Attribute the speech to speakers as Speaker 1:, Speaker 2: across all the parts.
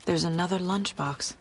Speaker 1: There's another lunchbox.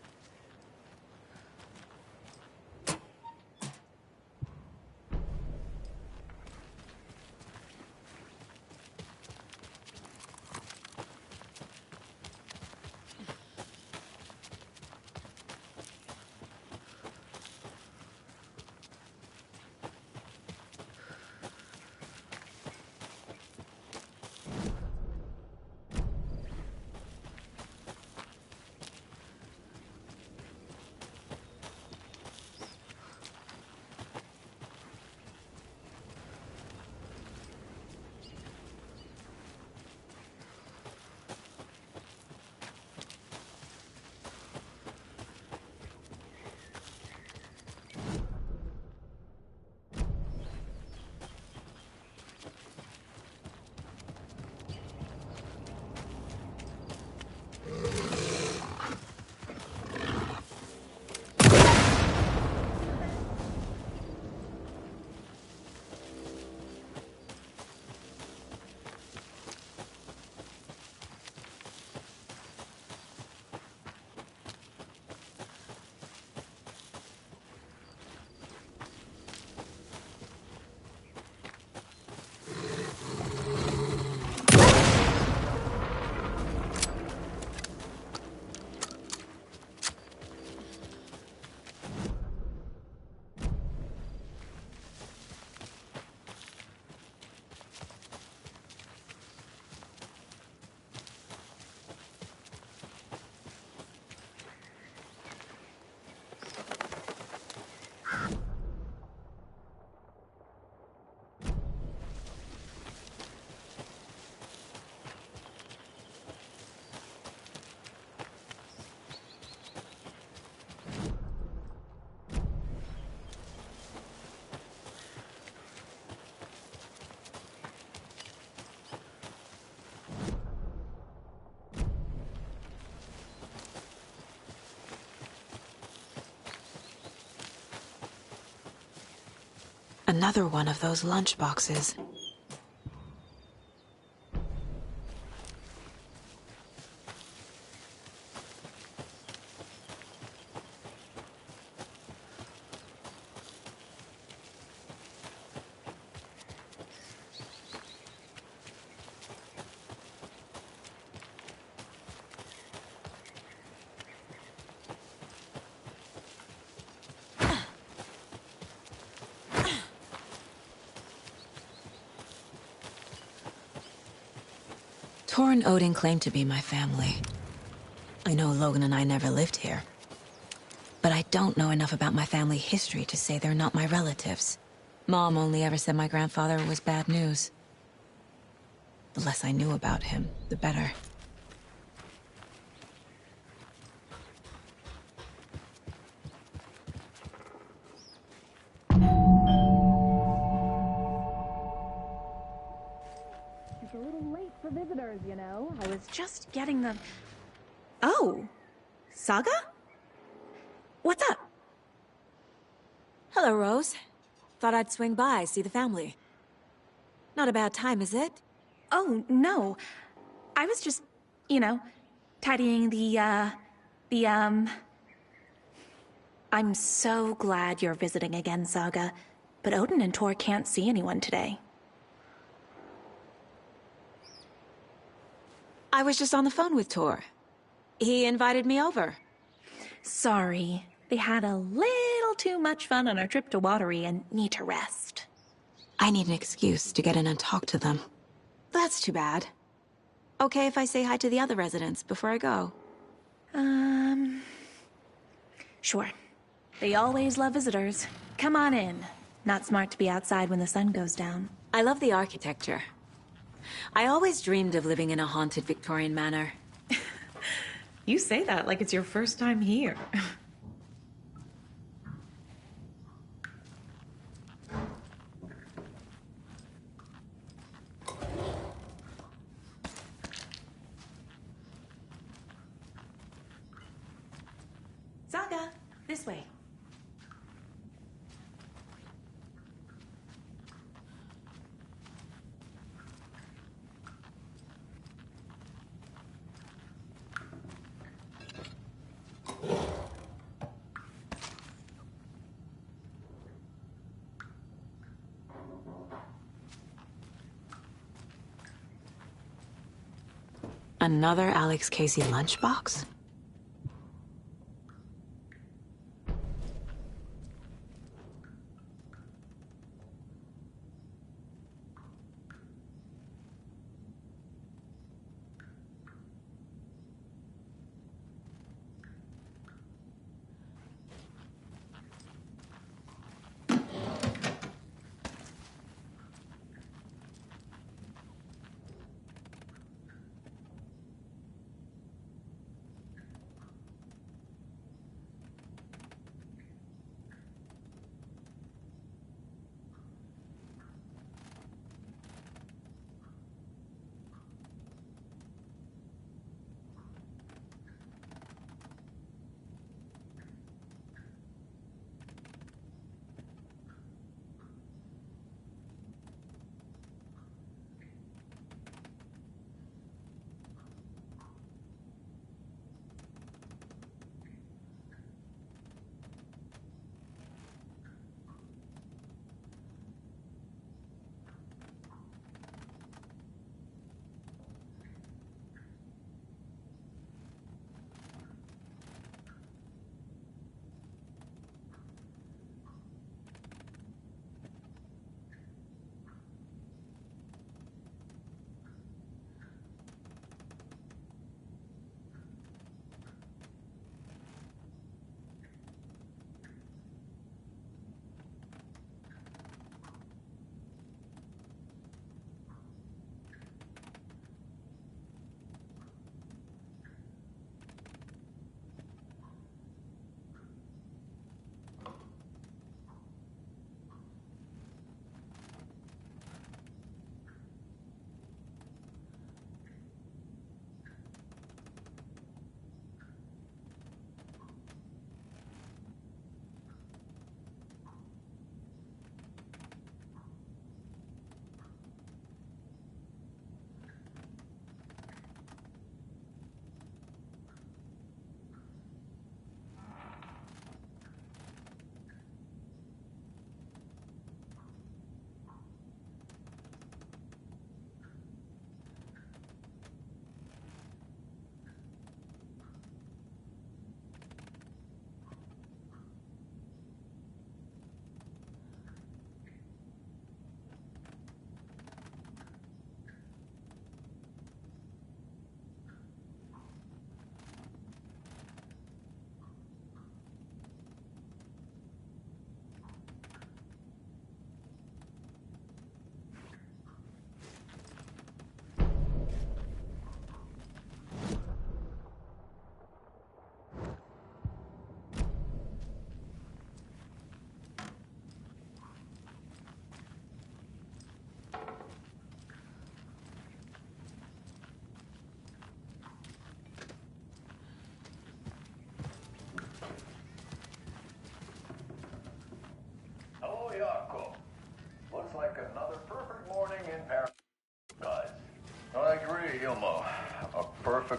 Speaker 1: Another one of those lunchboxes. Tor and Odin claim to be my family. I know Logan and I never lived here. But I don't know enough about my family history to say they're not my relatives. Mom only ever said my grandfather was bad news. The less I knew about him, the better.
Speaker 2: It's a little late for visitors, you know. I was just getting the... Oh! Saga? What's up?
Speaker 1: Hello, Rose. Thought I'd swing by, see the family. Not a bad time, is it?
Speaker 2: Oh, no. I was just, you know, tidying I'm so glad you're visiting again, Saga. But Odin and Tor can't see anyone today.
Speaker 1: I was just on the phone with Tor. He invited me over.
Speaker 2: Sorry. They had a little too much fun on our trip to Watery and need to rest.
Speaker 1: I need an excuse to get in and talk to them. That's too bad. Okay if I say hi to the other residents before I go?
Speaker 2: Sure. They always love visitors. Come on in. Not smart to be outside when the sun goes down.
Speaker 1: I love the architecture. I always dreamed of living in a haunted Victorian manor.
Speaker 3: You say that like it's your first time here.
Speaker 2: Saga, this way.
Speaker 1: Another Alex Casey lunchbox?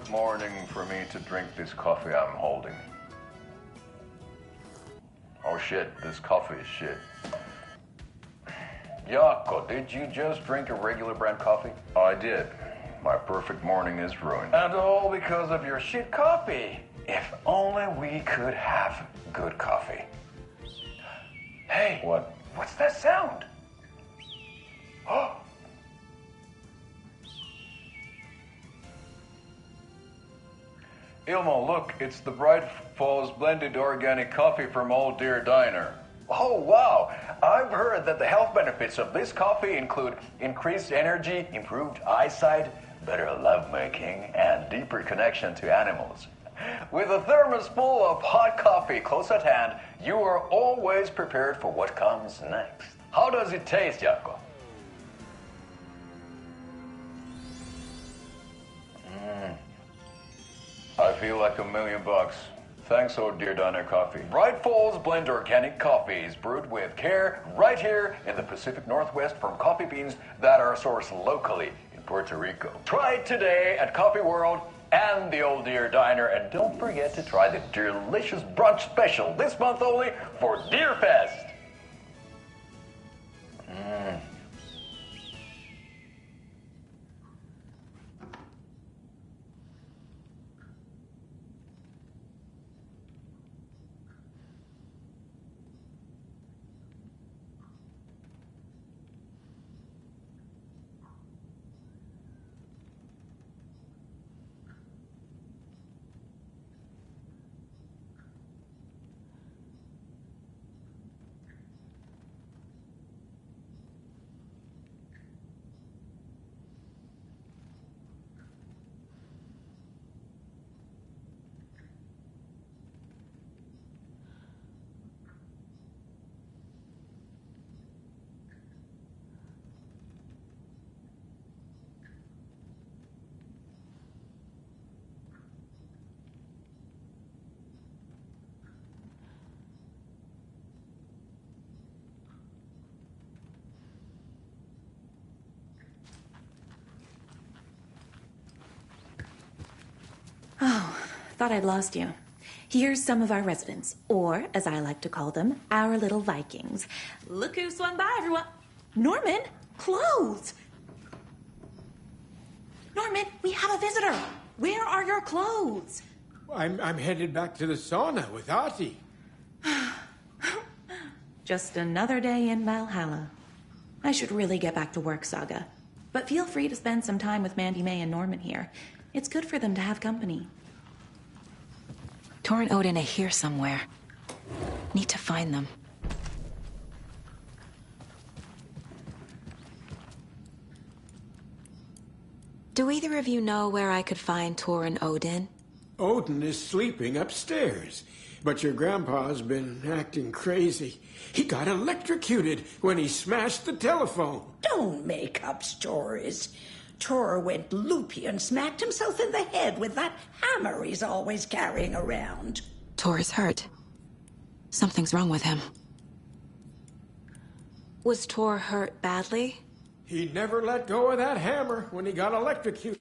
Speaker 4: perfect morning for me to drink this coffee I'm holding. Oh shit, this coffee is shit. Jaakko, did you just drink a regular brand coffee? I did. My perfect morning is ruined. And all because of your shit coffee. If only we could have good coffee. Hey. What? What's that sound? Oh. Ilmo, look, it's the Bright Falls blended organic coffee from Old Deer Diner. Oh, wow. I've heard that the health benefits of this coffee include increased energy, improved eyesight, better lovemaking, and deeper connection to animals. With a thermos full of hot coffee close at hand, you are always prepared for what comes next. How does it taste, Jaakko? I feel like $1 million. Thanks, Old Deer Diner Coffee. Bright Falls Blend Organic Coffee is brewed with care right here in the Pacific Northwest from coffee beans that are sourced locally in Puerto Rico. Try it today at Coffee World and the Old Deer Diner, and don't forget to try the delicious brunch special this month only for Deer Fest.
Speaker 2: Thought I'd lost you. Here's some of our residents, or as I like to call them, our little Vikings. Look who swung by, everyone. Norman, clothes. Norman, we have a visitor. Where are your clothes?
Speaker 5: I'm headed back to the sauna with Artie.
Speaker 2: Just another day in Valhalla. I should really get back to work, Saga. But feel free to spend some time with Mandy May and Norman here. It's good for them to have company.
Speaker 1: Tor and Odin are here somewhere. Need to find them. Do either of you know where I could find Tor and Odin?
Speaker 5: Odin is sleeping upstairs, but your grandpa's been acting crazy. He got electrocuted when he smashed the telephone.
Speaker 6: Don't make up stories. Tor went loopy and smacked himself in the head with that hammer he's always carrying around.
Speaker 1: Tor is hurt. Something's wrong with him. Was Tor hurt badly?
Speaker 5: He never let go of that hammer when he got electrocuted.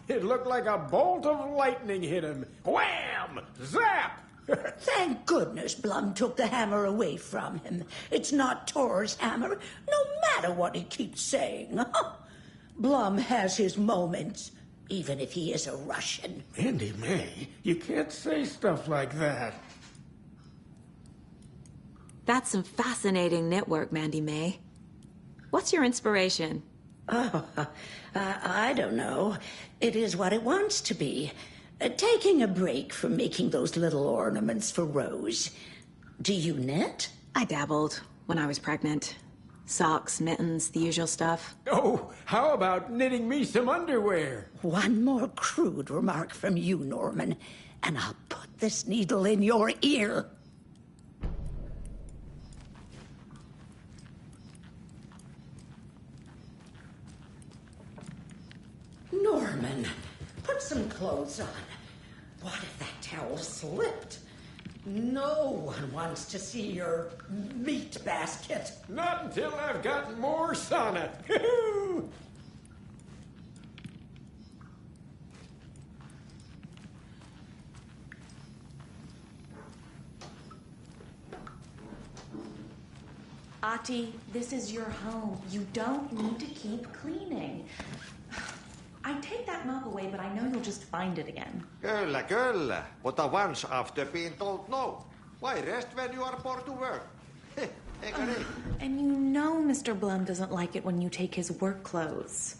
Speaker 5: It looked like a bolt of lightning hit him. Wham! Zap!
Speaker 6: Thank goodness Blum took the hammer away from him. It's not Tor's hammer, no matter what he keeps saying. Blum has his moments, even if he is a Russian.
Speaker 5: Mandy May, you can't say stuff like that.
Speaker 1: That's some fascinating knitwork, Mandy May. What's your inspiration?
Speaker 6: I don't know. It is what it wants to be. Taking a break from making those little ornaments for Rose. Do you knit?
Speaker 1: I dabbled when I was pregnant. Socks, mittens, the usual stuff.
Speaker 5: Oh, how about knitting me some underwear?
Speaker 6: One more crude remark from you, Norman, and I'll put this needle in your ear. Norman, put some clothes on. What if that towel slipped? No one wants to see your meat basket.
Speaker 5: Not until I've got more sauna.
Speaker 2: Ati, this is your home. You don't need to keep cleaning. I take that mop away, but I know you'll just find it again.
Speaker 7: Kyllä, kyllä. Mutta once after being told no. Why rest when you are born to work? Eikä niin?
Speaker 2: And you know Mr. Blum doesn't like it when you take his work clothes.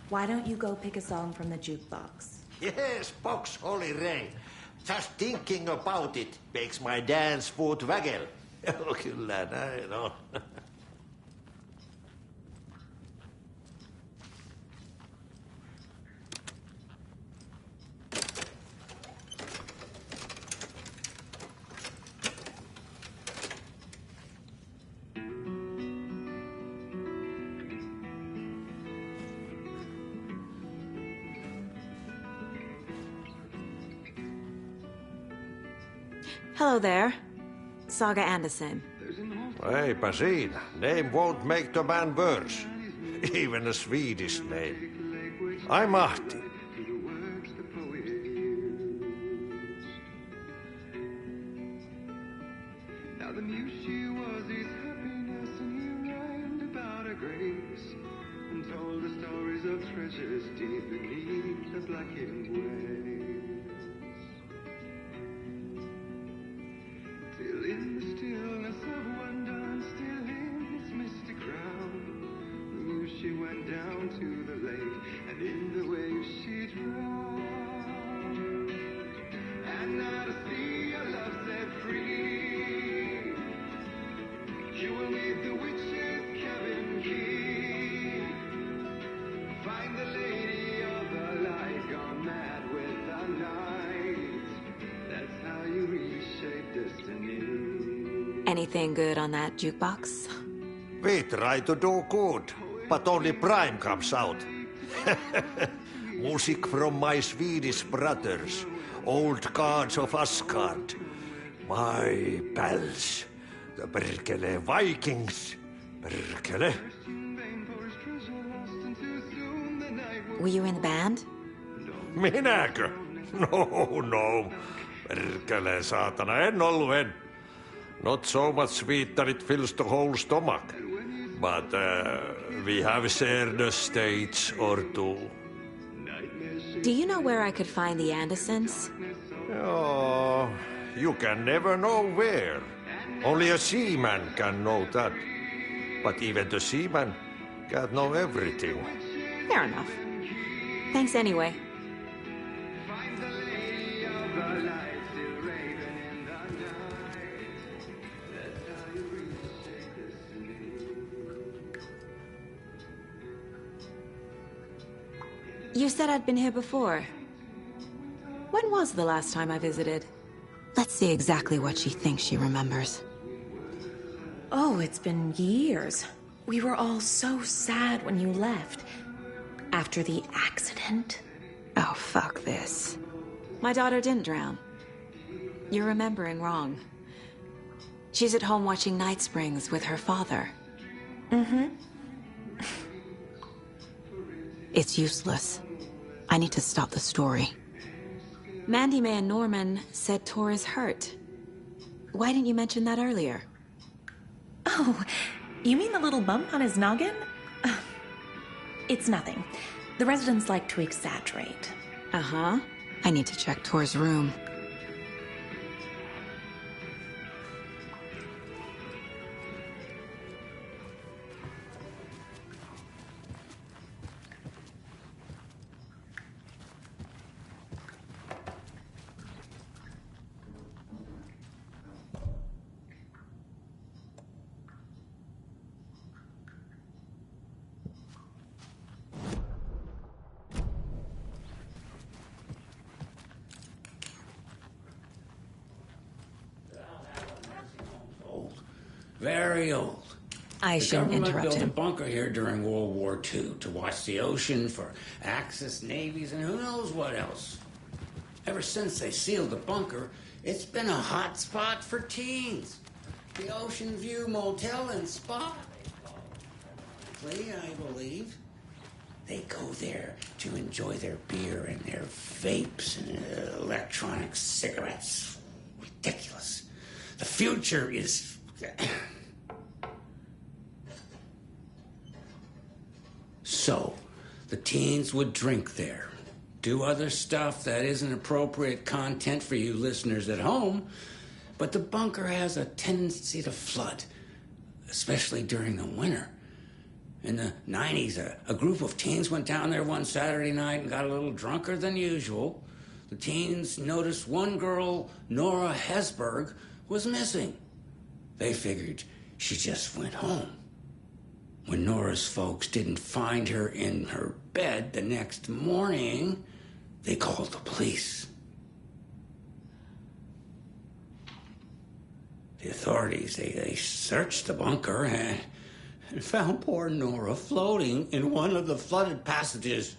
Speaker 2: Why don't you go pick a song from the jukebox?
Speaker 7: Yes, box Holy Ray. Just thinking about it makes my dance foot waggle. Kyllä näin on.
Speaker 1: Hello there. Saga Anderson.
Speaker 7: Eipä siinä. Name won't make the man worse. Even a Swedish name. I'm Ahti.
Speaker 8: Now the muse she was his happiness, and he rhymed about her grace, and told the stories of treasures deep beneath the blackened waves. Till in the stillness of one dawn, still in its misty crown, the muse she went down to the lake, and in the waves she drowned. And now to see your love set free, you will need the witch's cabin key. Find the lady of the light, gone mad with the night. That's how you reshape destiny.
Speaker 1: Anything good on that jukebox?
Speaker 7: We try to do good, but only Prime comes out. Music from my Swedish brothers, old gods of Asgard. My pals, the Perkele Vikings. Perkele.
Speaker 1: Were you in the band?
Speaker 7: Minäkö? No. Perkele, saatana, en ollut. Not so much sweet that it fills the whole stomach. But we have shared a stage or two.
Speaker 1: Do you know where I could find the Andersons?
Speaker 7: Oh, you can never know where. Only a seaman can know that. But even the seaman can't know everything.
Speaker 1: Fair enough. Thanks anyway. You said I'd been here before. When was the last time I visited? Let's see exactly what she thinks she remembers.
Speaker 2: Oh, it's been years. We were all so sad when you left. After the accident.
Speaker 1: Oh, fuck this. My daughter didn't drown. You're remembering wrong. She's at home watching Night Springs with her father.
Speaker 2: Mm-hmm.
Speaker 1: It's useless. I need to stop the story. Mandy May and Norman said Tor is hurt. Why didn't you mention that earlier?
Speaker 2: Oh, you mean the little bump on his noggin? It's nothing. The residents like to exaggerate.
Speaker 1: Uh-huh. I need to check Tor's room.
Speaker 9: Very old.
Speaker 1: I shouldn't interrupt
Speaker 9: The government built
Speaker 1: him.
Speaker 9: a bunker here during World War II to watch the ocean for Axis navies and who knows what else. Ever since they sealed the bunker, it's been a hot spot for teens. The Ocean View Motel and Spa, I believe. They go there to enjoy their beer and their vapes and electronic cigarettes. Ridiculous. The future is... So, the teens would drink there, do other stuff that isn't appropriate content for you listeners at home, but the bunker has a tendency to flood, especially during the winter. In the 90s, a group of teens went down there one Saturday night and got a little drunker than usual. The teens noticed one girl, Nora Hesberg, was missing. They figured she just went home. When Nora's folks didn't find her in her bed the next morning, they called the police. The authorities, they searched the bunker and found poor Nora floating in one of the flooded passages.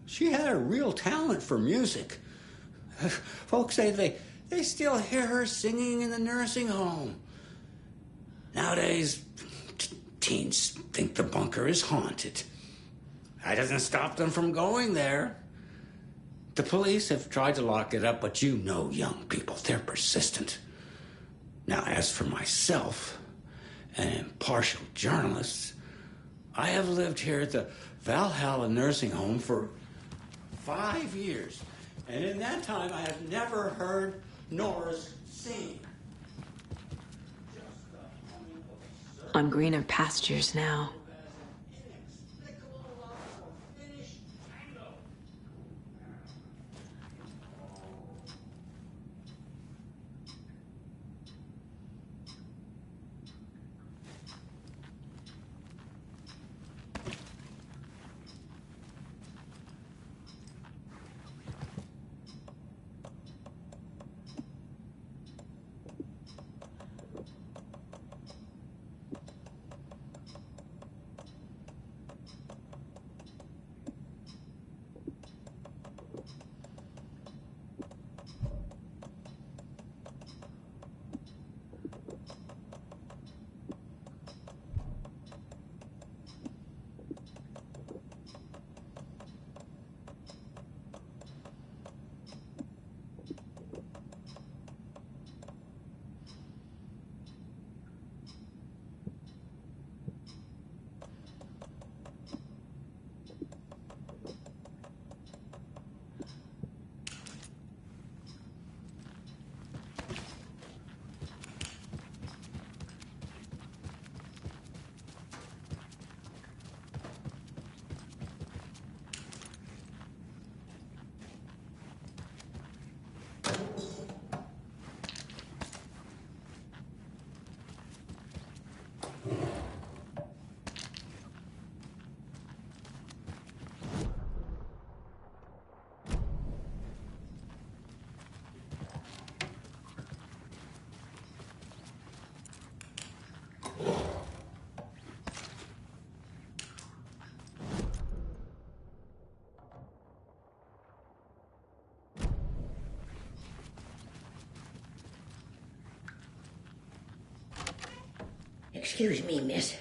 Speaker 9: She had a real talent for music. Folks say they still hear her singing in the nursing home. Nowadays, teens think the bunker is haunted. That doesn't stop them from going there. The police have tried to lock it up, but you know young people, they're persistent. Now, as for myself, an impartial journalist, I have lived here at the Valhalla nursing home for 5 years. And in that time, I have never heard Nora's sing.
Speaker 1: On greener pastures now.
Speaker 6: Excuse me, miss,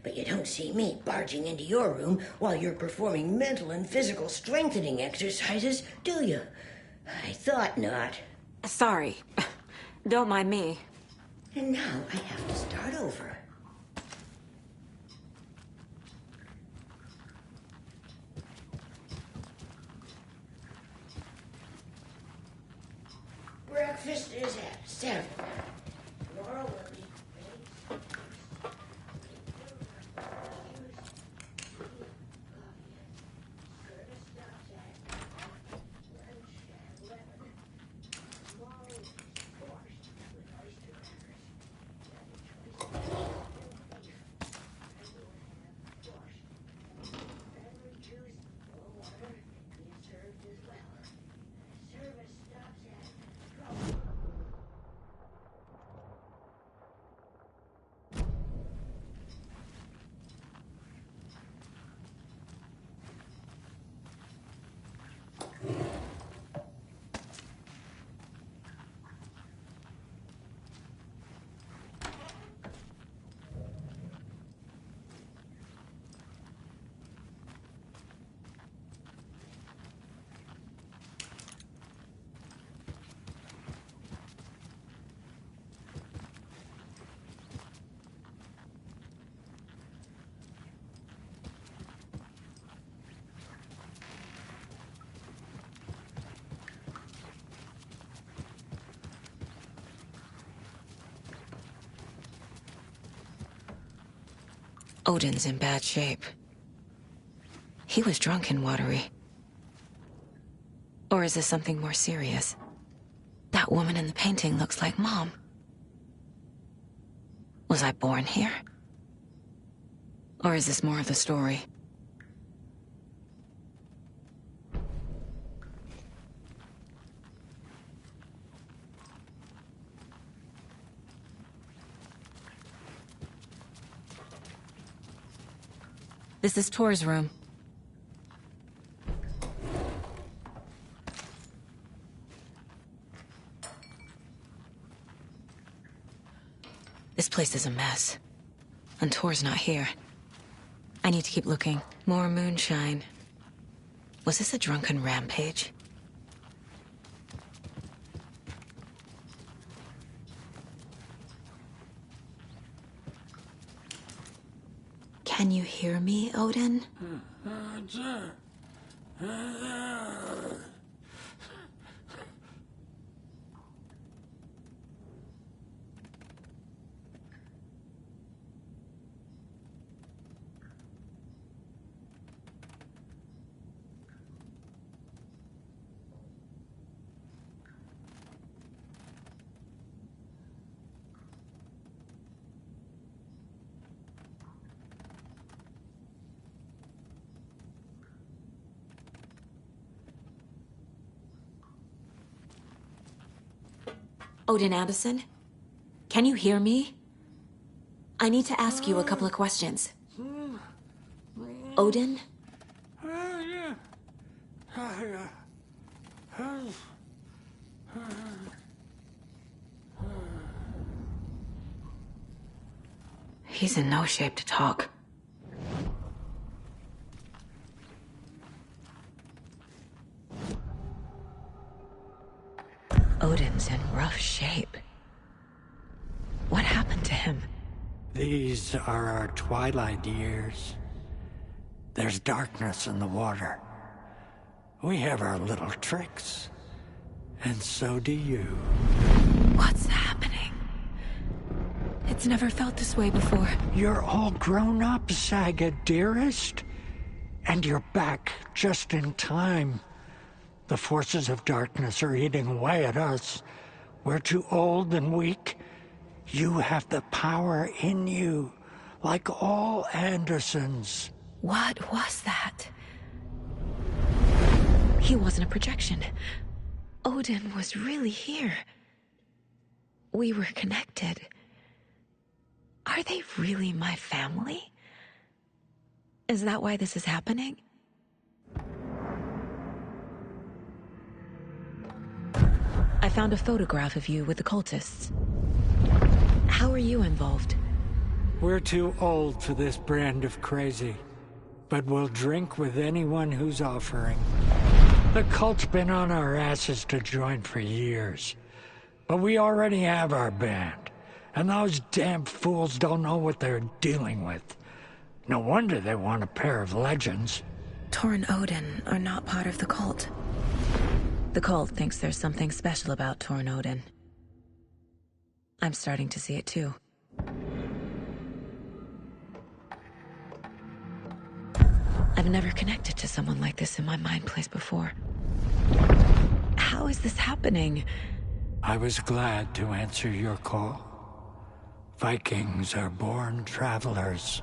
Speaker 6: but you don't see me barging into your room while you're performing mental and physical strengthening exercises, do you? I thought not.
Speaker 1: Sorry. Don't mind me.
Speaker 6: And now I have to start over. Breakfast is at 7. Nora will be ready.
Speaker 1: Odin's in bad shape. He was drunk and watery. Or is this something more serious? That woman in the painting looks like Mom. Was I born here? Or is this more of the story? This is Tor's room. This place is a mess. And Tor's not here. I need to keep looking. More moonshine. Was this a drunken rampage? Can you hear me, Odin? Odin Addison? Can you hear me? I need to ask you a couple of questions. Odin? He's in no shape to talk. Odin's in rough shape. What happened to him?
Speaker 10: These are our twilight years. There's darkness in the water. We have our little tricks. And so do you.
Speaker 1: What's happening? It's never felt this way before.
Speaker 10: You're all grown up, Saga, dearest. And you're back just in time. The forces of darkness are eating away at us. We're too old and weak. You have the power in you, like all Andersons.
Speaker 1: What was that? He wasn't a projection. Odin was really here. We were connected. Are they really my family? Is that why this is happening? I found a photograph of you with the cultists. How are you involved?
Speaker 10: We're too old for this brand of crazy, but we'll drink with anyone who's offering. The cult's been on our asses to join for years, but we already have our band, and those damn fools don't know what they're dealing with. No wonder they want a pair of legends.
Speaker 1: Tor and Odin are not part of the cult. The cult thinks there's something special about Tor and Odin. I'm starting to see it too. I've never connected to someone like this in my mind place before. How is this happening?
Speaker 10: I was glad to answer your call. Vikings are born travelers.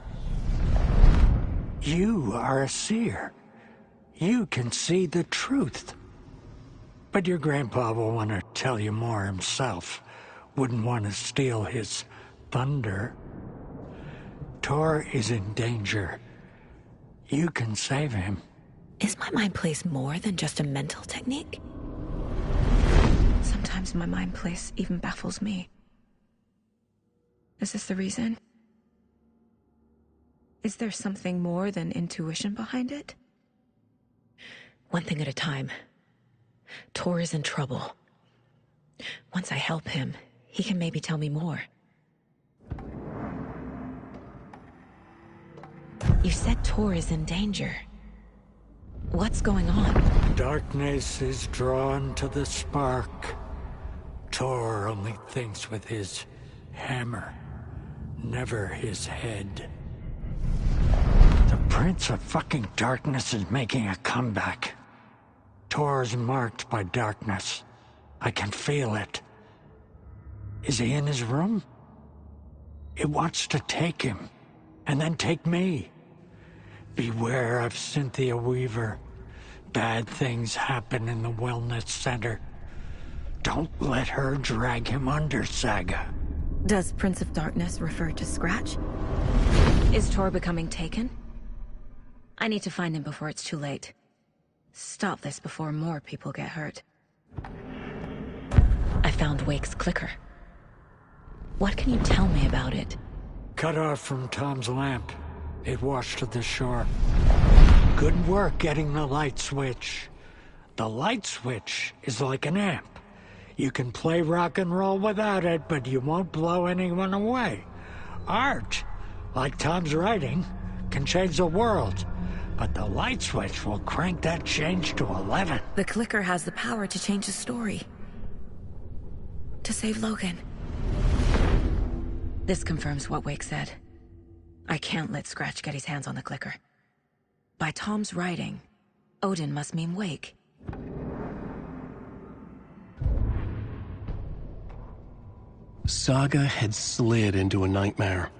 Speaker 10: You are a seer. You can see the truth. But your grandpa will want to tell you more himself. Wouldn't want to steal his thunder. Tor is in danger. You can save him.
Speaker 1: Is my mind place more than just a mental technique? Sometimes my mind place even baffles me. Is this the reason? Is there something more than intuition behind it? One thing at a time. Tor is in trouble. Once I help him, he can maybe tell me more. You said Tor is in danger. What's going on?
Speaker 10: Darkness is drawn to the spark. Tor only thinks with his hammer, never his head. Prince of fucking Darkness is making a comeback. Tor is marked by darkness. I can feel it. Is he in his room? It wants to take him, and then take me. Beware of Cynthia Weaver. Bad things happen in the wellness center. Don't let her drag him under, Saga.
Speaker 1: Does Prince of Darkness refer to Scratch? Is Tor becoming taken? I need to find him before it's too late. Stop this before more people get hurt. I found Wake's clicker. What can you tell me about it?
Speaker 10: Cut off from Tom's lamp. It washed to the shore. Good work getting the light switch. The light switch is like an amp. You can play rock and roll without it, but you won't blow anyone away. Art, like Tom's writing, can change the world. But the light switch will crank that change to 11.
Speaker 1: The clicker has the power to change the story. To save Logan. This confirms what Wake said. I can't let Scratch get his hands on the clicker. By Tom's writing, Odin must mean Wake.
Speaker 11: Saga had slid into a nightmare.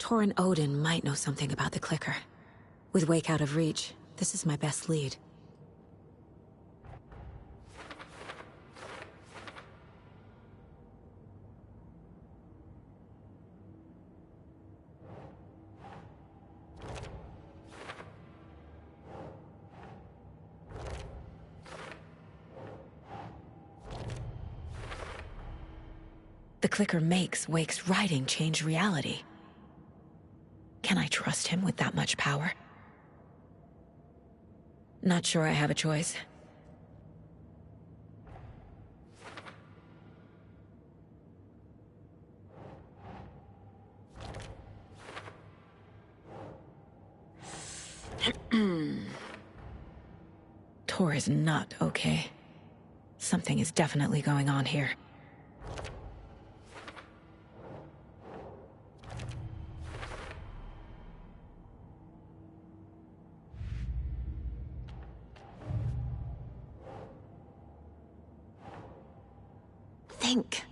Speaker 1: Tor and Odin might know something about the clicker. With Wake out of reach, this is my best lead. The clicker makes Wake's writing change reality. Can I trust him with that much power? Not sure I have a choice. Tor is not okay. Something is definitely going on here. Think.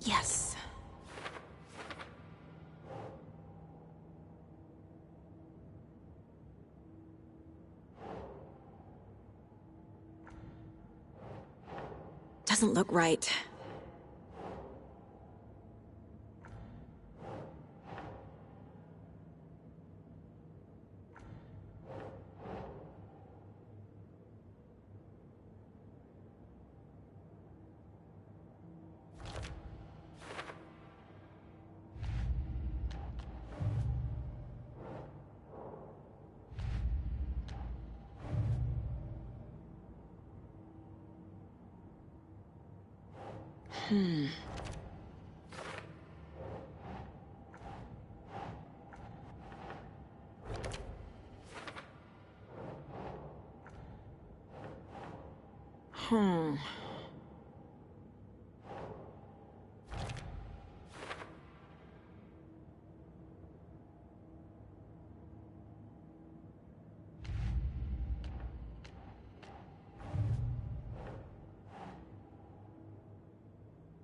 Speaker 1: Yes. Doesn't look right.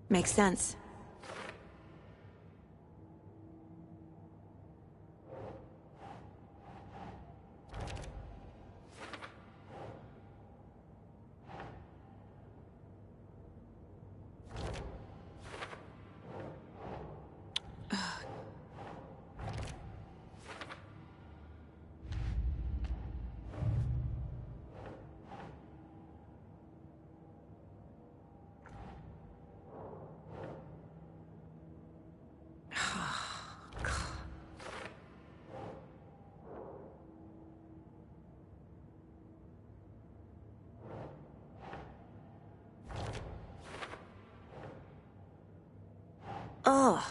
Speaker 1: Makes sense. Ugh.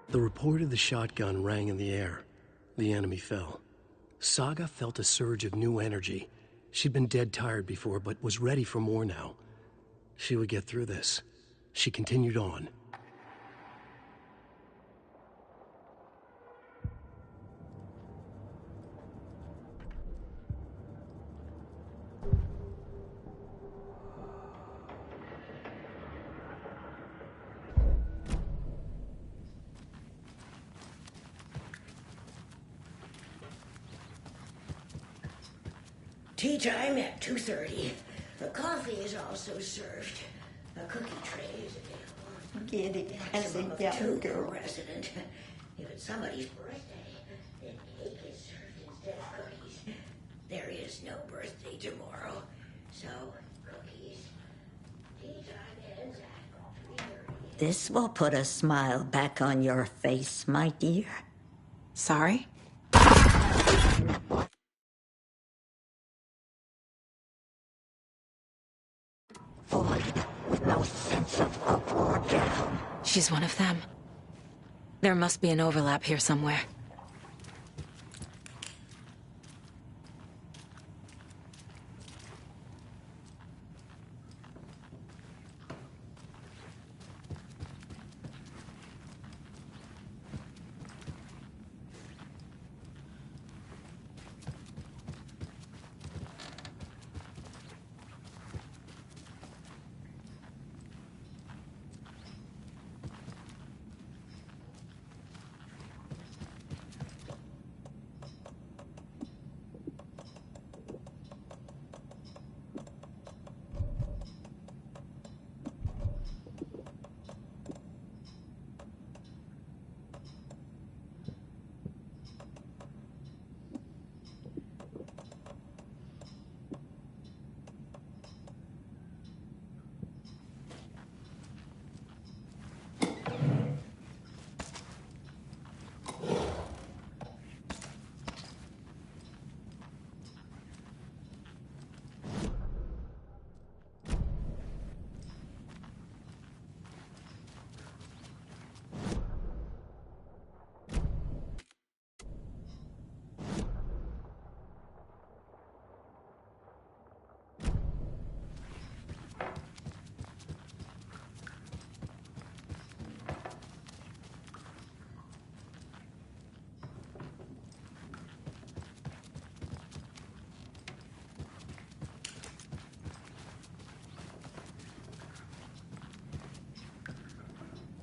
Speaker 11: The report of the shotgun rang in the air. The enemy fell. Saga felt a surge of new energy. She'd been dead tired before, but was ready for more now. She would get through this. She continued on.
Speaker 6: Tea time at 2:30. The coffee is also served. A cookie tray is available.
Speaker 12: Get it as a
Speaker 6: Maximum of
Speaker 12: young
Speaker 6: 2
Speaker 12: girl.
Speaker 6: per resident. If it's somebody's birthday, then cake is served instead of cookies. There is no birthday tomorrow, so cookies. Tea time ends at 3:30.
Speaker 12: This will put a smile back on your face, my dear.
Speaker 1: Sorry?
Speaker 12: Void, with no sense of up or down.
Speaker 1: She's one of them. There must be an overlap here somewhere.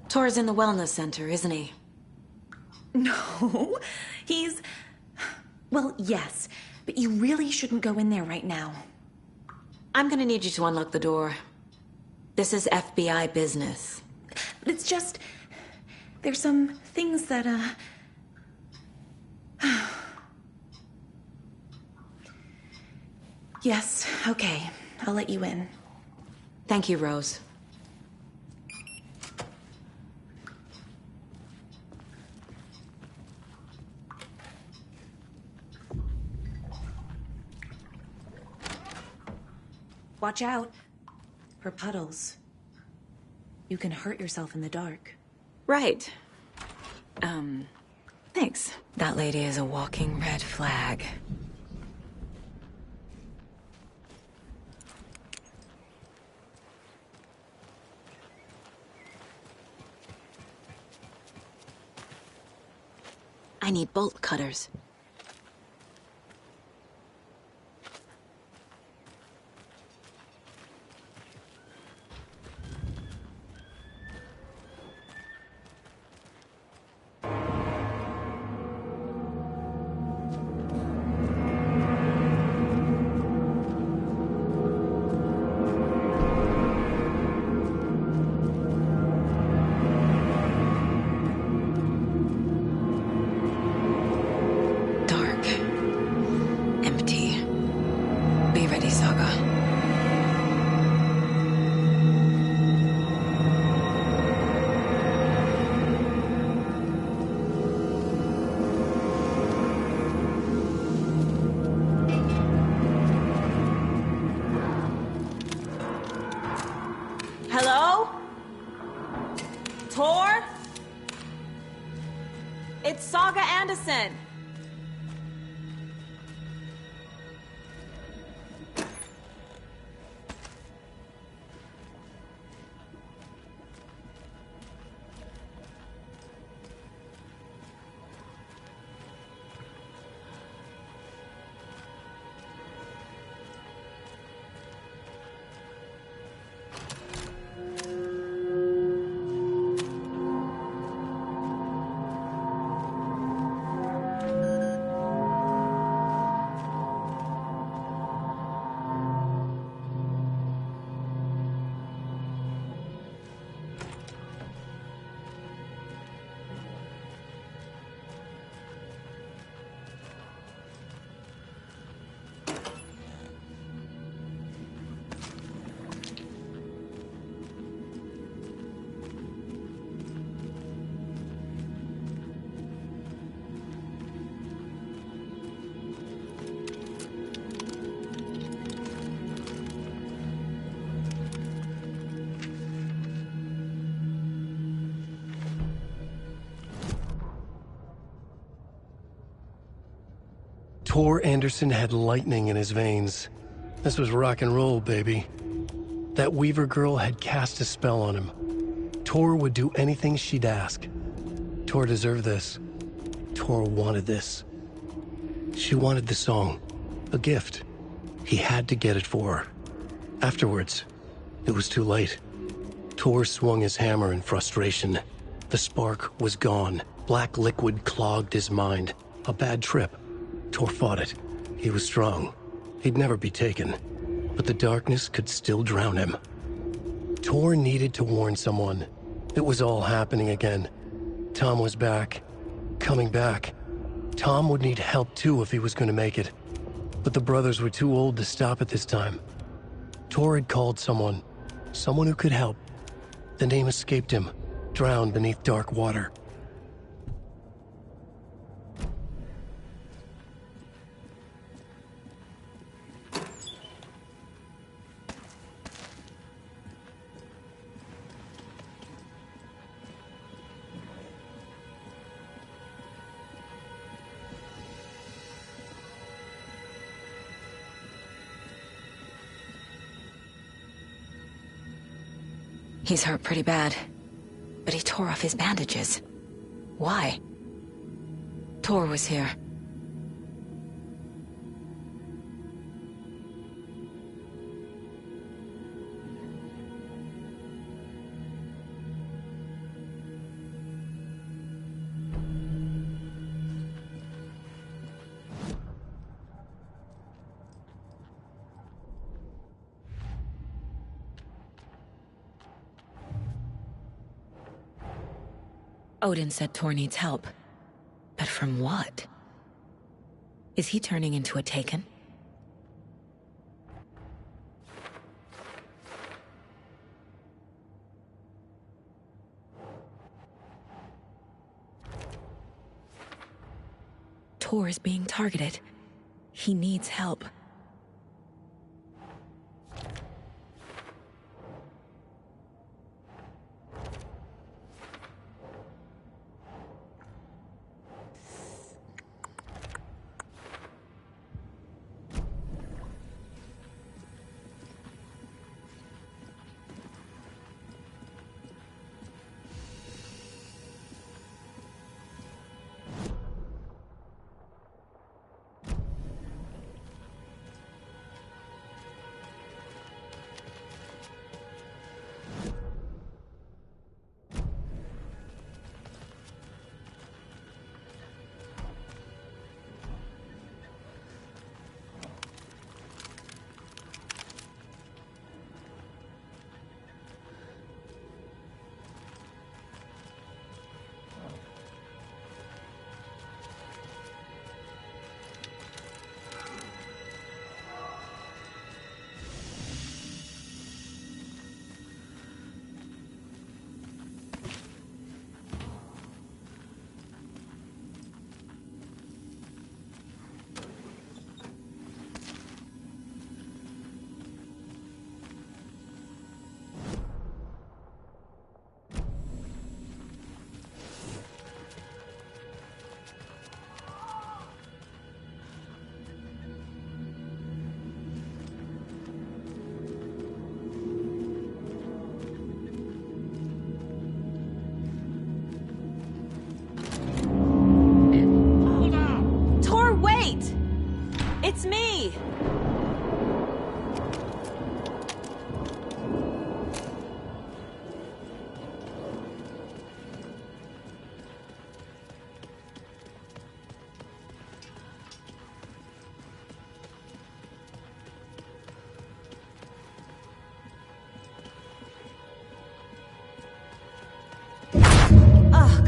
Speaker 1: Tor's in the wellness center, isn't he?
Speaker 2: No, he's... Well, yes, but you really shouldn't go in there right now.
Speaker 1: I'm gonna need you to unlock the door. This is FBI business.
Speaker 2: But it's just... There's some things that, Yes, okay. I'll let you in.
Speaker 1: Thank you, Rose.
Speaker 2: Watch out for puddles. You can hurt yourself in the dark.
Speaker 1: Right. Thanks. That lady is a walking red flag. I need bolt cutters.
Speaker 13: Tor? It's Saga Anderson.
Speaker 11: Tor Anderson had lightning in his veins. This was rock and roll, baby. That Weaver girl had cast a spell on him. Tor would do anything she'd ask. Tor deserved this. Tor wanted this. She wanted the song. A gift. He had to get it for her. Afterwards, it was too late. Tor swung his hammer in frustration. The spark was gone. Black liquid clogged his mind. A bad trip. Tor fought it. He was strong. He'd never be taken. But the darkness could still drown him. Tor needed to warn someone. It was all happening again. Tom was back. Coming back. Tom would need help too if he was going to make it. But the brothers were too old to stop it this time. Tor had called someone. Someone who could help. The name escaped him. Drowned beneath dark water.
Speaker 1: He's hurt pretty bad, but he tore off his bandages. Why? Tor was here. Odin said Tor needs help. But from what? Is he turning into a Taken? Tor is being targeted. He needs help.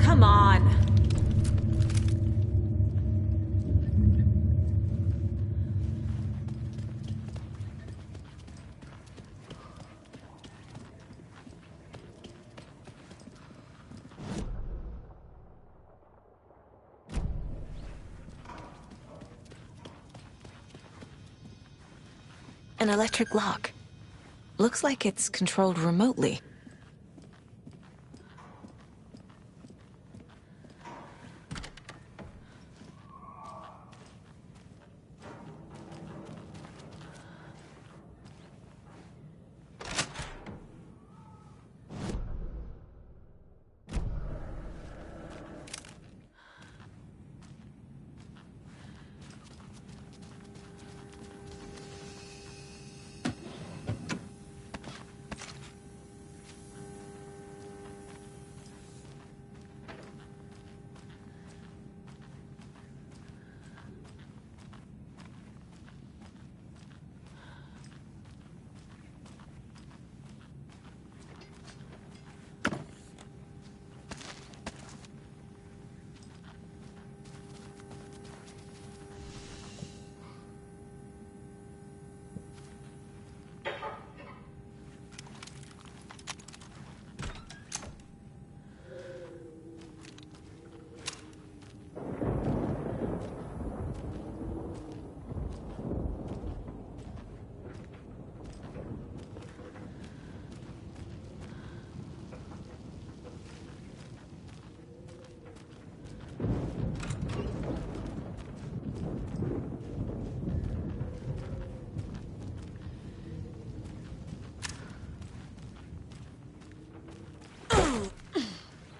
Speaker 13: come on.
Speaker 1: An electric lock. Looks like it's controlled remotely.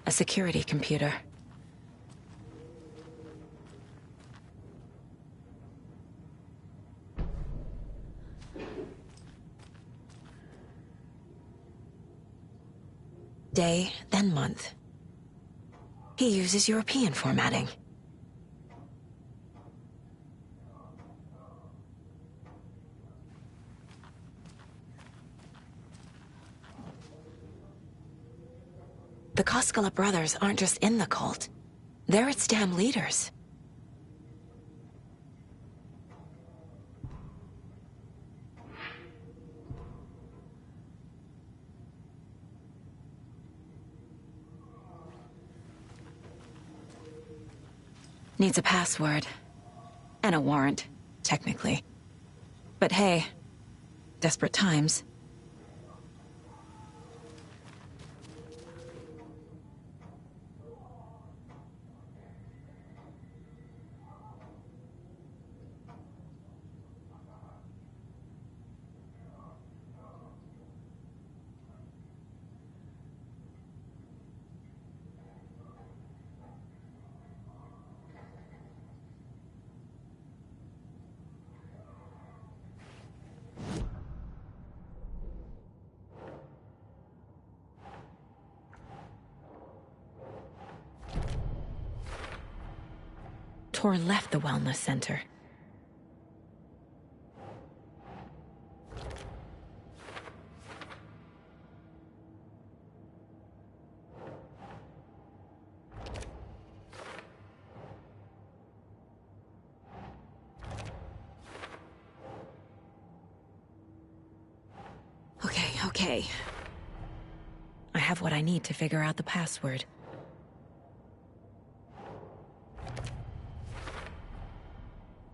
Speaker 1: A security computer. Day, then month. He uses European formatting. The Koskela brothers aren't just in the cult. They're its damn leaders. Needs a password. And a warrant, technically. But hey, desperate times. Tor left the wellness center. Okay. I have what I need to figure out the password.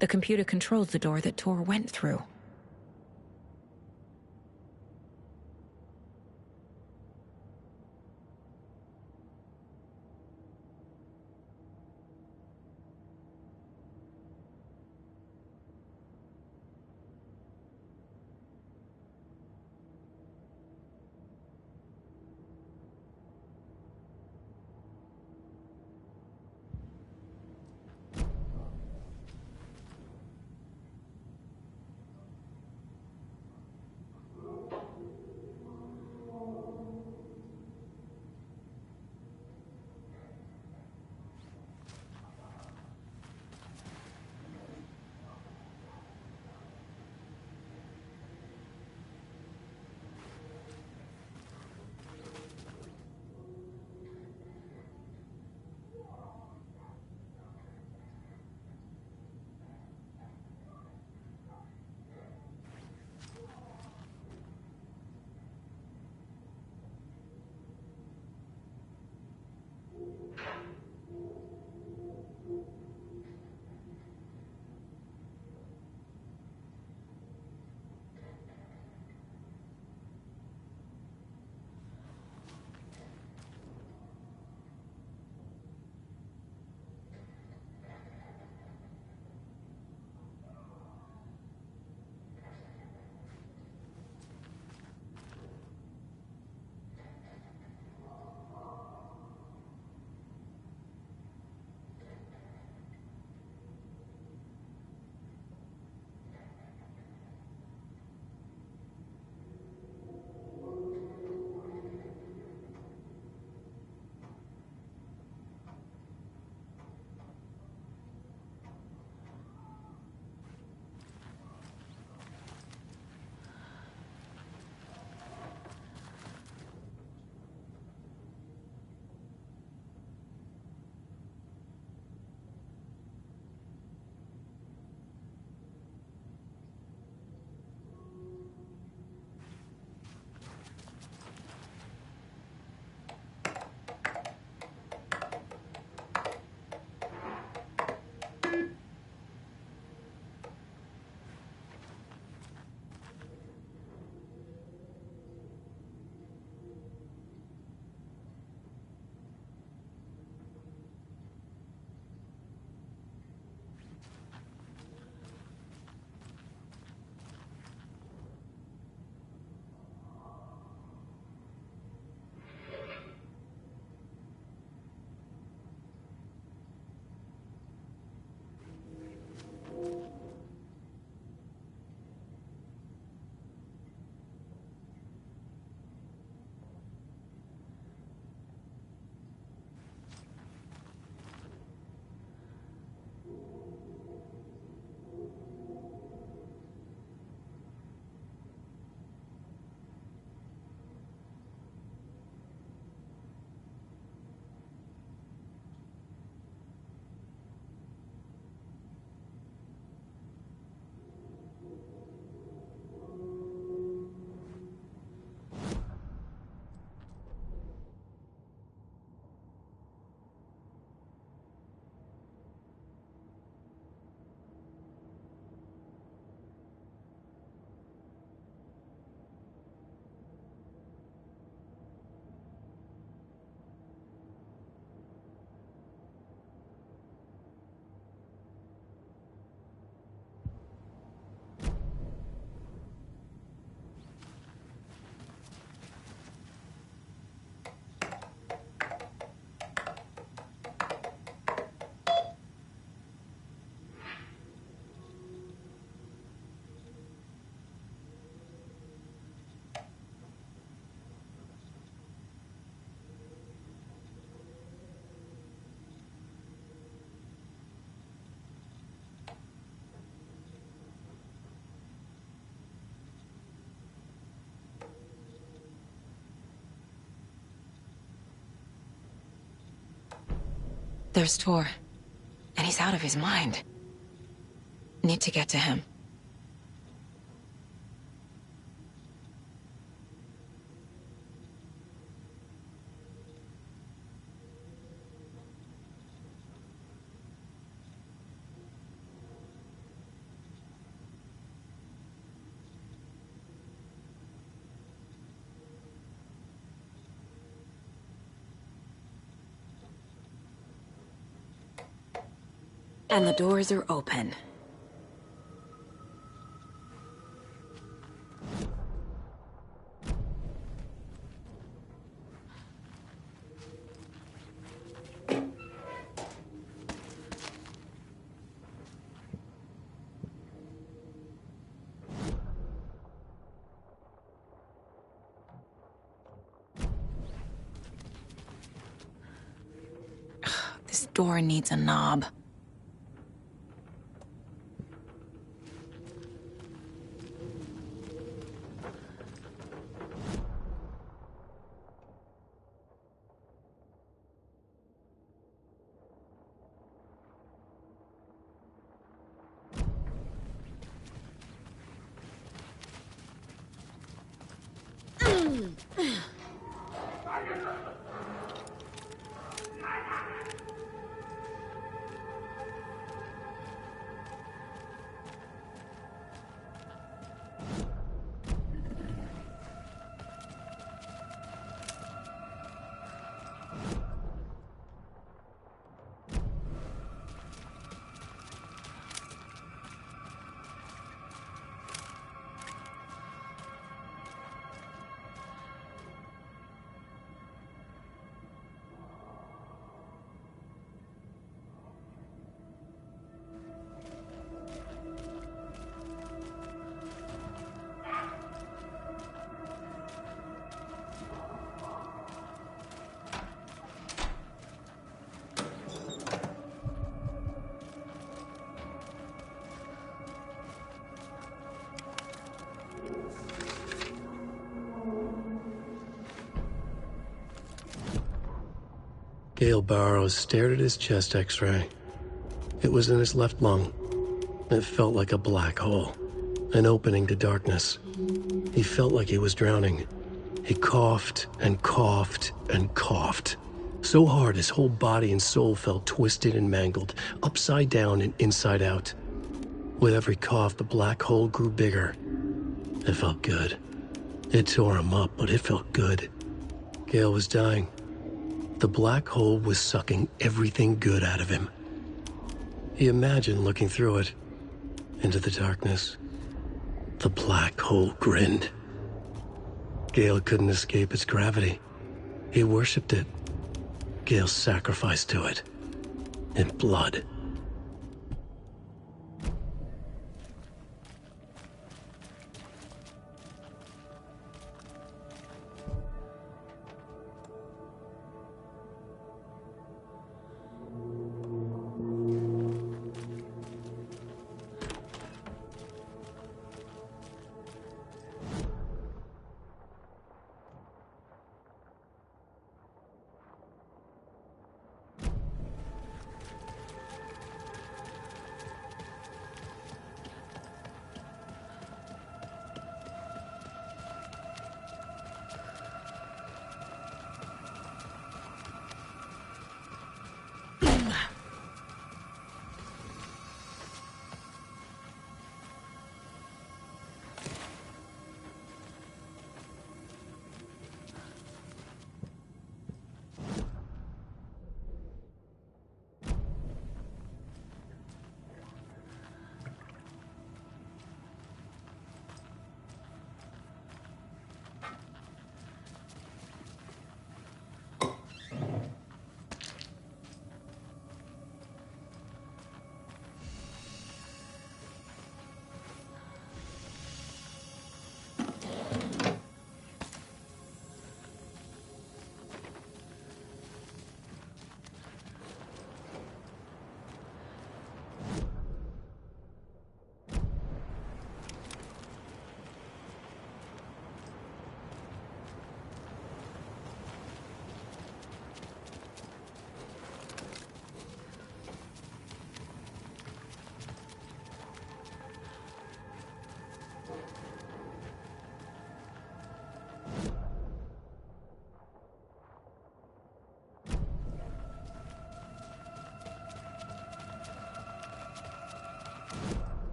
Speaker 1: The computer controls the door that Tor went through. There's Tor. And he's out of his mind. Need to get to him. And the doors are open. This door needs a knob.
Speaker 11: Gale Barrows stared at his chest x-ray. It was in his left lung. It felt like a black hole, an opening to darkness. He felt like he was drowning. He coughed and coughed and coughed. So hard his whole body and soul felt twisted and mangled, upside down and inside out. With every cough, the black hole grew bigger. It felt good. It tore him up, but it felt good. Gale was dying. The black hole was sucking everything good out of him. He imagined looking through it, into the darkness. The black hole grinned. Gale couldn't escape its gravity. He worshipped it. Gale sacrificed to it. In blood.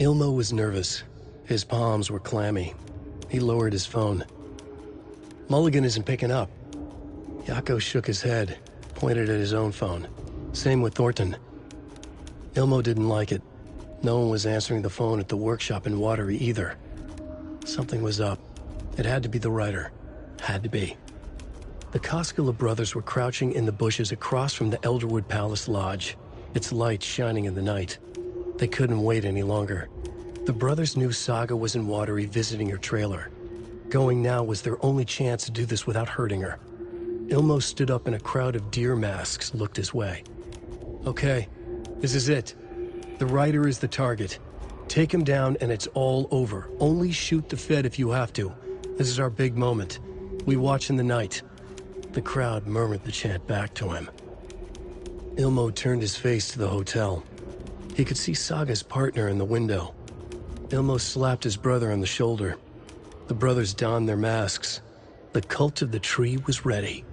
Speaker 11: Ilmo was nervous. His palms were clammy. He lowered his phone. Mulligan isn't picking up. Yako shook his head, pointed at his own phone. Same with Thornton. Ilmo didn't like it. No one was answering the phone at the workshop in Watery either. Something was up. It had to be the writer. Had to be. The Koskela brothers were crouching in the bushes across from the Elderwood Palace Lodge, its lights shining in the night. They couldn't wait any longer. The brothers knew Saga was in Watery visiting her trailer. Going now was their only chance to do this without hurting her. Ilmo stood up and a crowd of deer masks looked his way. Okay, this is it. The writer is the target. Take him down and it's all over. Only shoot the Fed if you have to. This is our big moment. We watch in the night. The crowd murmured the chant back to him. Ilmo turned his face to the hotel. He could see Saga's partner in the window. Ilmo slapped his brother on the shoulder. The brothers donned their masks. The cult of the tree was ready.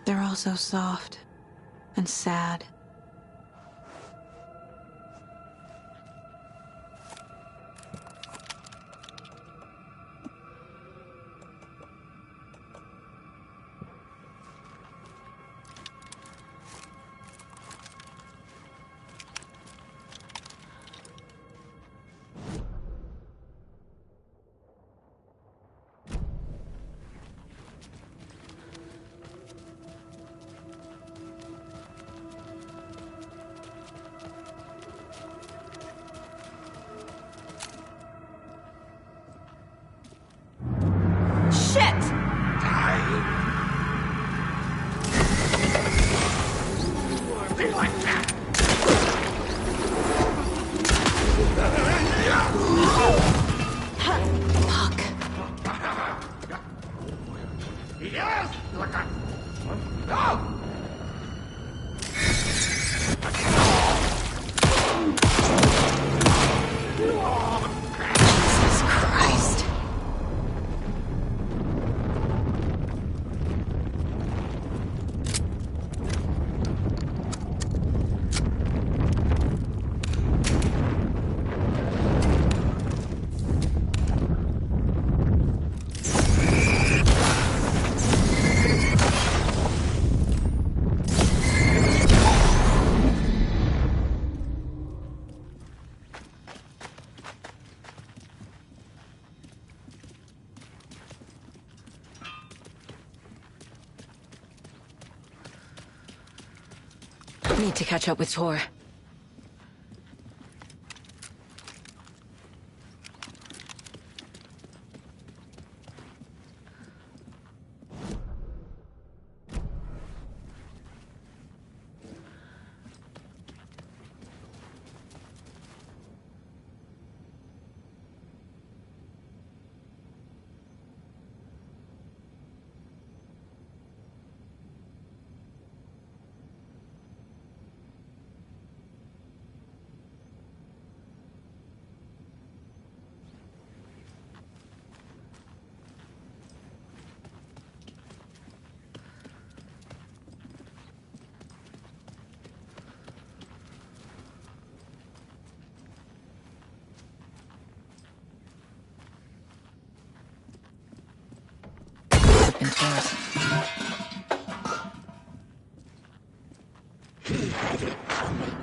Speaker 1: They're all so soft and sad. Need to catch up with Tor. And Tor's.
Speaker 12: He had it coming.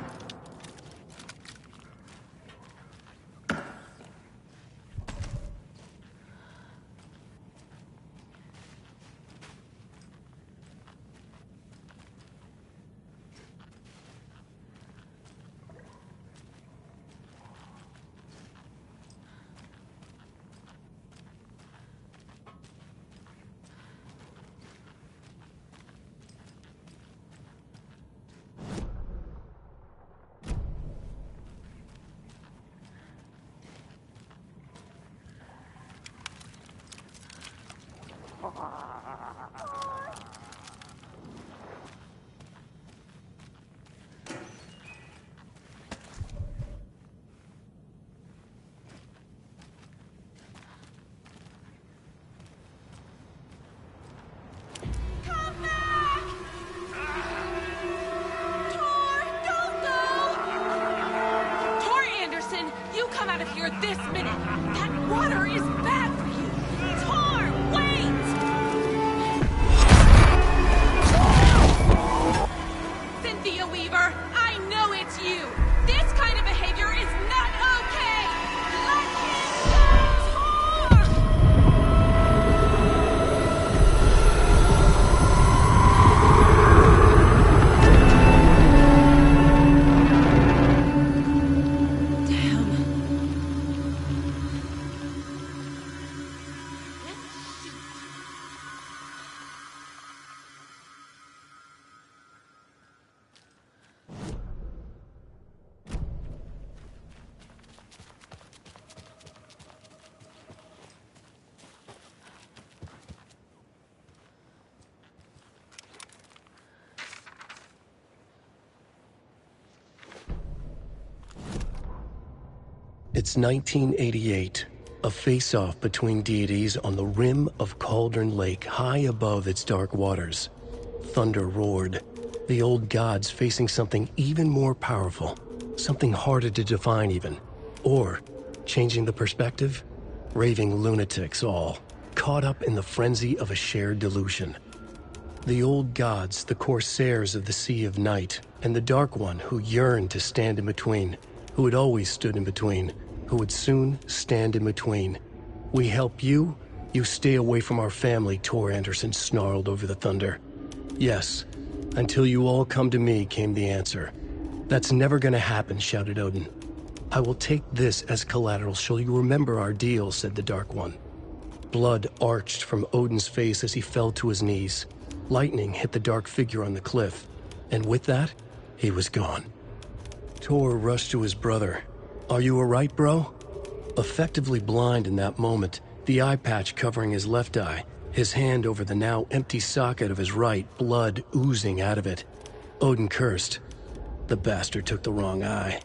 Speaker 11: It's 1988, a face-off between deities on the rim of Cauldron Lake, high above its dark waters. Thunder roared, the old gods facing something even more powerful, something harder to define even. Or, changing the perspective, raving lunatics all, caught up in the frenzy of a shared delusion. The old gods, the corsairs of the Sea of Night, and the Dark One who yearned to stand in between, who had always stood in between, who would soon stand in between. We help you, you stay away from our family, Tor Anderson snarled over the thunder. Yes, until you all come to me, came the answer. That's never gonna happen, shouted Odin. I will take this as collateral, shall you remember our deal, said the Dark One. Blood arched from Odin's face as he fell to his knees. Lightning hit the dark figure on the cliff, and with that, he was gone. Tor rushed to his brother. Are you alright, bro? Effectively blind in that moment, the eye patch covering his left eye, his hand over the now empty socket of his right, blood oozing out of it. Odin cursed. The bastard took the wrong eye.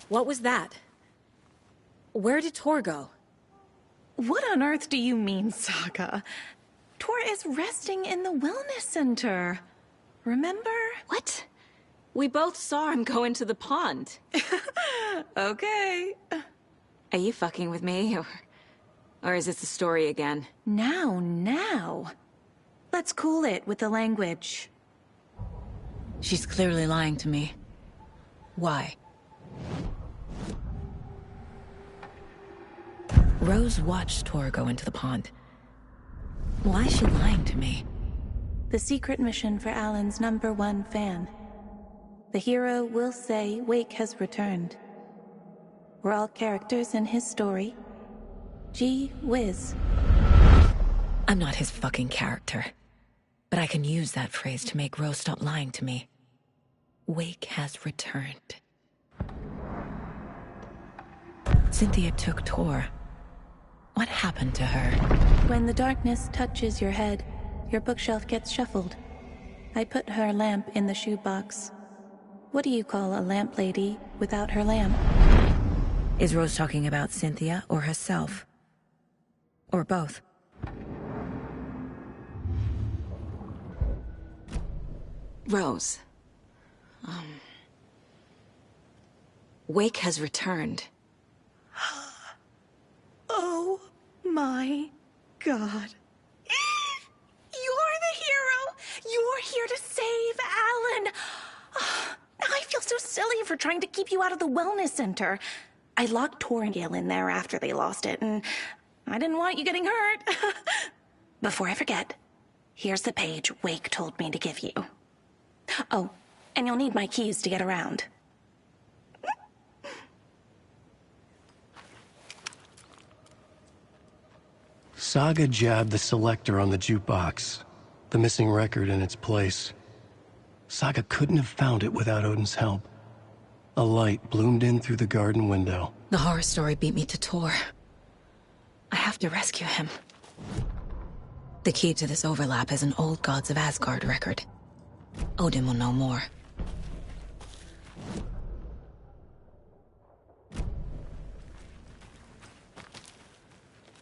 Speaker 1: What was that? Where did Tor go?
Speaker 2: What on earth do you mean, Saga? Tor is resting in the wellness center. Remember?
Speaker 1: What? We both saw him go into the pond.
Speaker 2: Okay.
Speaker 1: Are you fucking with me, or is this the story again?
Speaker 2: Now. Let's cool it with the language.
Speaker 1: She's clearly lying to me. Why? Rose watched Tor go into the pond. Why is she lying to me?
Speaker 2: The secret mission for Alan's #1 fan. The hero will say Wake has returned. We're all characters in his story. Gee whiz.
Speaker 1: I'm not his fucking character. But I can use that phrase to make Rose stop lying to me. Wake has returned. Cynthia took Tor. What happened to her?
Speaker 2: When the darkness touches your head, your bookshelf gets shuffled. I put her lamp in the shoebox. What do you call a lamp lady without her lamp?
Speaker 1: Is Rose talking about Cynthia or herself? Or both? Rose. Wake has returned.
Speaker 2: Oh my god. You're the hero! You're here to save Alan! I feel so silly for trying to keep you out of the wellness center. I locked Tor and Gale in there after they lost it, and I didn't want you getting hurt. Before I forget, here's the page Wake told me to give you. Oh, and you'll need my keys to get around.
Speaker 11: Saga jabbed the selector on the jukebox, the missing record in its place. Saga couldn't have found it without Odin's help. A light bloomed in through the garden window.
Speaker 1: The horror story beat me to Tor. I have to rescue him. The key to this overlap is an old Gods of Asgard record. Odin will know more.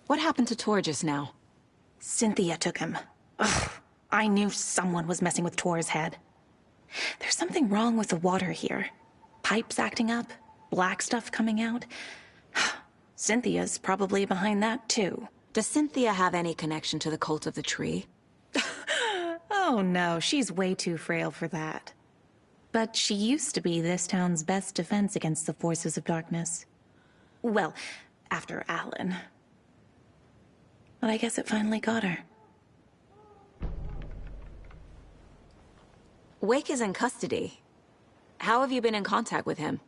Speaker 1: What happened to Tor just now?
Speaker 2: Cynthia took him. Ugh, I knew someone was messing with Tor's head. There's something wrong with the water here. Pipes acting up, black stuff coming out. Cynthia's probably behind that, too.
Speaker 1: Does Cynthia have any connection to the cult of the tree?
Speaker 2: Oh no, she's way too frail for that. But she used to be this town's best defense against the forces of darkness. Well, after Alan. But I guess it finally got her.
Speaker 1: Wake is in custody. How have you been in contact with him?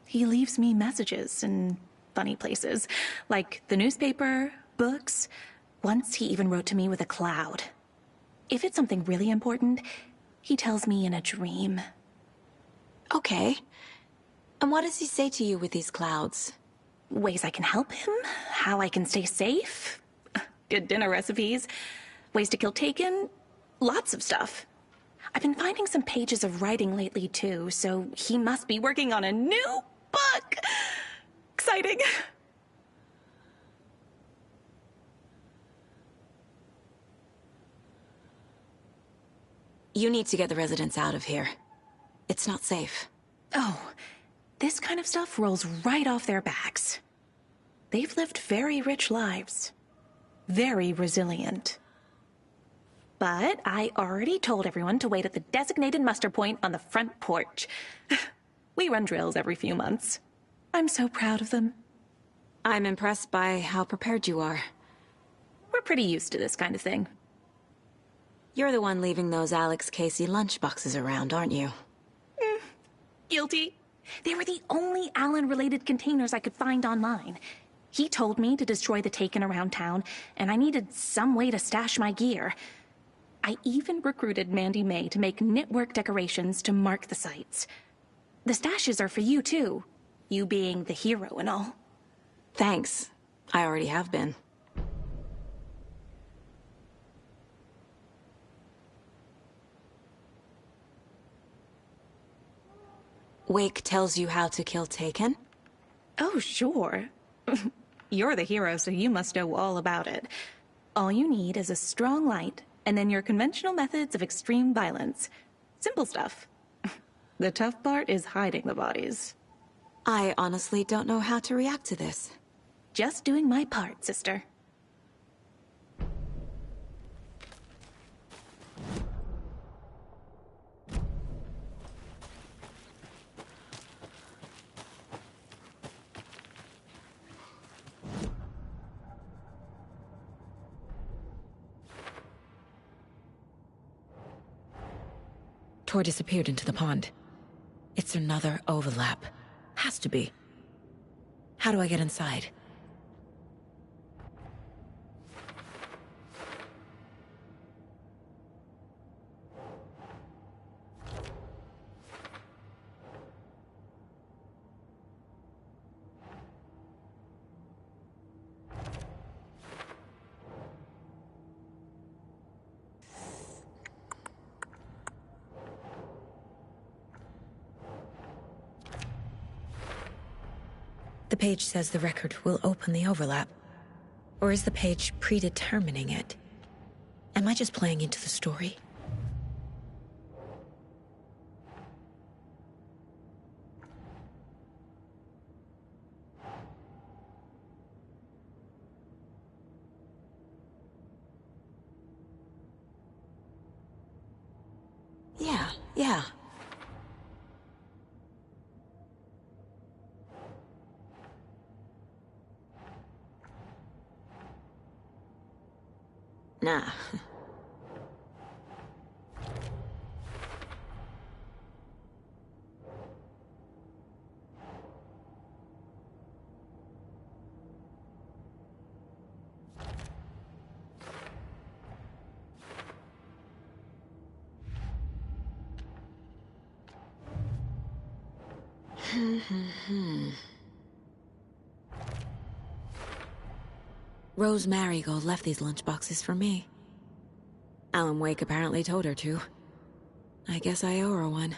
Speaker 2: He leaves me messages in funny places, like the newspaper, books. Once he even wrote to me with a cloud. If it's something really important, he tells me in a dream.
Speaker 1: Okay. And what does he say to you with these clouds?
Speaker 2: Ways I can help him, how I can stay safe, good dinner recipes, ways to kill Taken, lots of stuff. I've been finding some pages of writing lately too, so he must be working on a new book. Exciting.
Speaker 1: You need to get the residents out of here. It's not safe.
Speaker 2: Oh, this kind of stuff rolls right off their backs. They've lived very rich lives. Very resilient. But I already told everyone to wait at the designated muster point on the front porch. We run drills every few months. I'm so proud of them.
Speaker 1: I'm impressed by how prepared you are.
Speaker 2: We're pretty used to this kind of thing.
Speaker 1: You're the one leaving those Alex Casey lunchboxes around, aren't you?
Speaker 2: Guilty. They were the only Alan-related containers I could find online. He told me to destroy the Taken around town, and I needed some way to stash my gear. I even recruited Mandy May to make knitwork decorations to mark the sites. The stashes are for you, too. You being the hero and all.
Speaker 1: Thanks. I already have been. Wake tells you how to kill Taken?
Speaker 2: Oh, sure. You're the hero, so you must know all about it. All you need is a strong light, and then your conventional methods of extreme violence. Simple stuff. The tough part is hiding the bodies.
Speaker 1: I honestly don't know how to react to this.
Speaker 2: Just doing my part, sister.
Speaker 1: Tor disappeared into the pond. It's another overlap. Has to be. How do I get inside? The page says the record will open the overlap. Or is the page predetermining it? Am I just playing into the story? Yeah. Nah. Rose Marigold left these lunchboxes for me. Alan Wake apparently told her to. I guess I owe her one.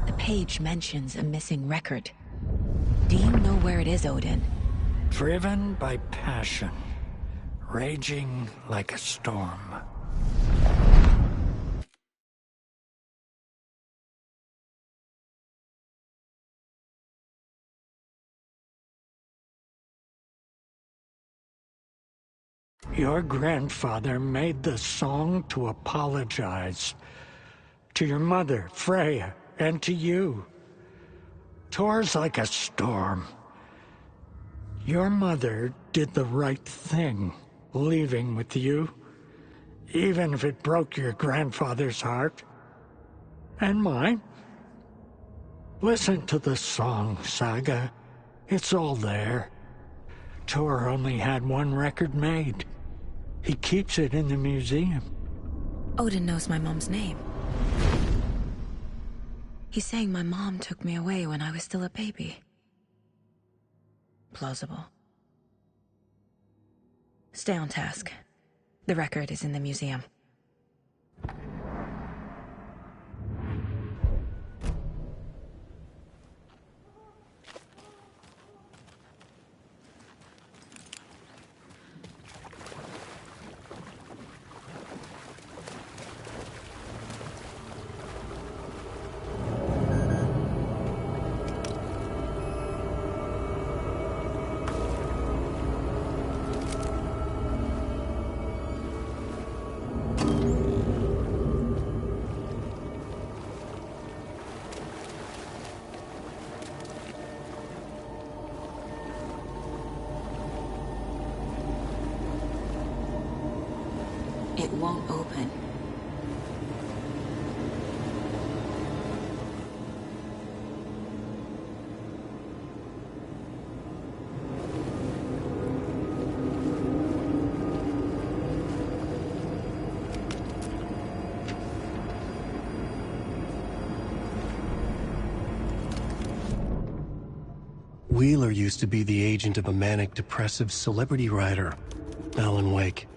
Speaker 1: The page mentions a missing record. Do you know where it is, Odin?
Speaker 10: Driven by passion, raging like a storm. Your grandfather made the song to apologize. To your mother, Freya, and to you. Tor's like a storm. Your mother did the right thing, leaving with you, even if it broke your grandfather's heart. And mine. Listen to the song, Saga. It's all there. Tor only had one record made. He keeps it in the museum.
Speaker 1: Odin knows my mom's name. He's saying my mom took me away when I was still a baby. Plausible. Stay on task. The record is in the museum. It won't open.
Speaker 11: Wheeler used to be the agent of a manic-depressive celebrity writer, Alan Wake.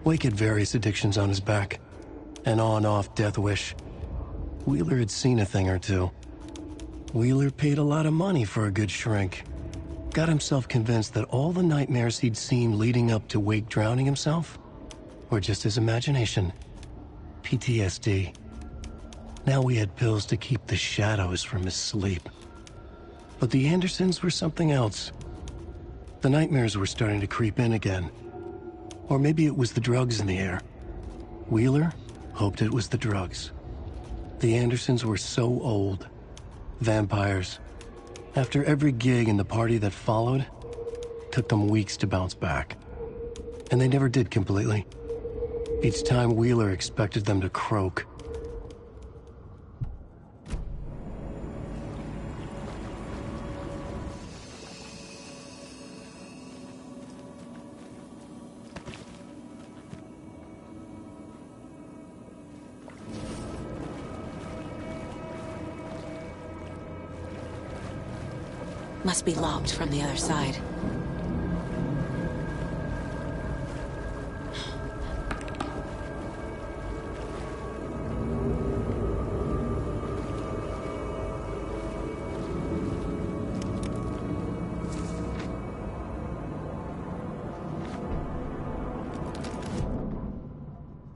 Speaker 11: Wake had various addictions on his back. An on-off death wish. Wheeler had seen a thing or two. Wheeler paid a lot of money for a good shrink. Got himself convinced that all the nightmares he'd seen leading up to Wake drowning himself were just his imagination. PTSD. Now we had pills to keep the shadows from his sleep. But the Andersons were something else. The nightmares were starting to creep in again. Or maybe it was the drugs in the air. Wheeler hoped it was the drugs. The Andersons were so old. Vampires. After every gig and the party that followed, took them weeks to bounce back. And they never did completely. Each time Wheeler expected them to croak.
Speaker 1: Must be locked from the other side.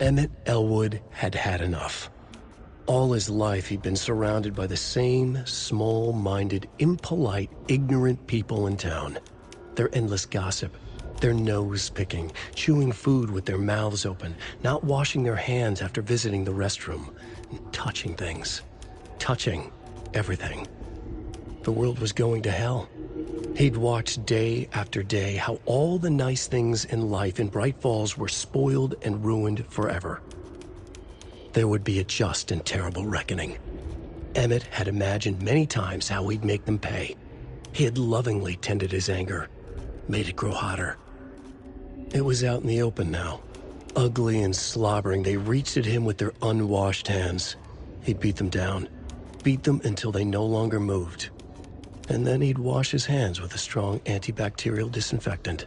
Speaker 11: Emmett Elwood had had enough. All his life, he'd been surrounded by the same small-minded, impolite, ignorant people in town. Their endless gossip, their nose-picking, chewing food with their mouths open, not washing their hands after visiting the restroom, and touching things. Touching everything. The world was going to hell. He'd watched day after day how all the nice things in life in Bright Falls were spoiled and ruined forever. There would be a just and terrible reckoning. Emmett had imagined many times how he'd make them pay. He had lovingly tended his anger, made it grow hotter. It was out in the open now. Ugly and slobbering, they reached at him with their unwashed hands. He'd beat them down, beat them until they no longer moved. And then he'd wash his hands with a strong antibacterial disinfectant.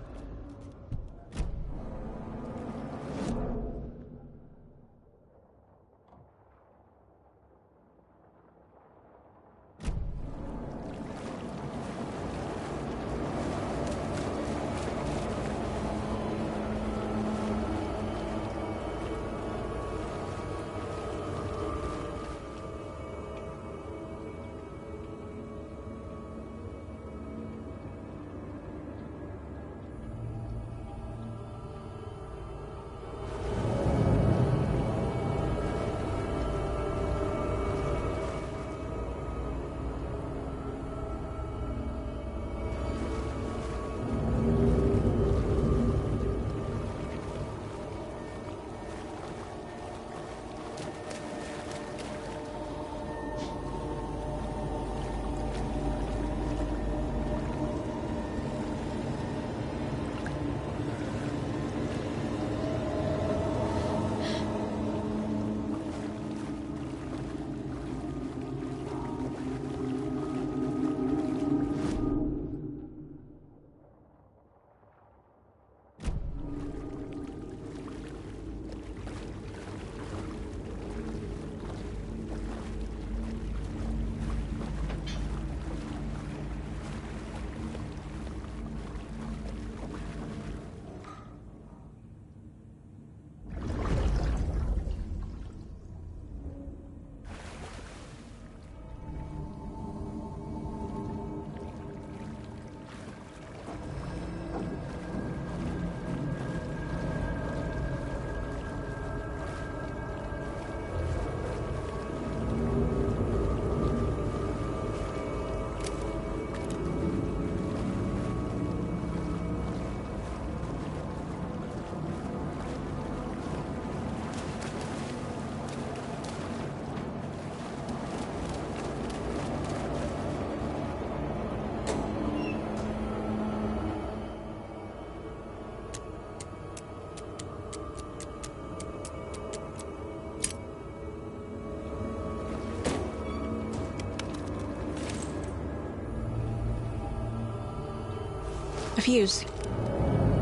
Speaker 1: A fuse.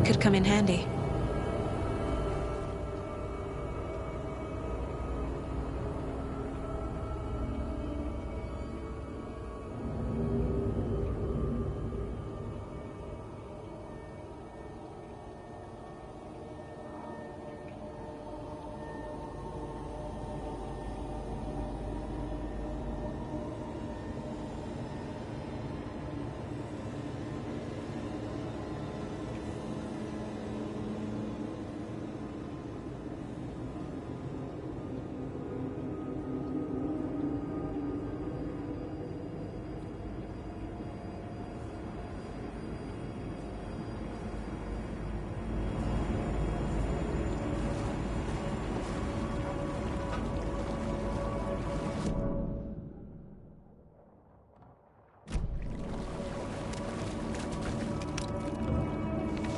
Speaker 1: Could come in handy.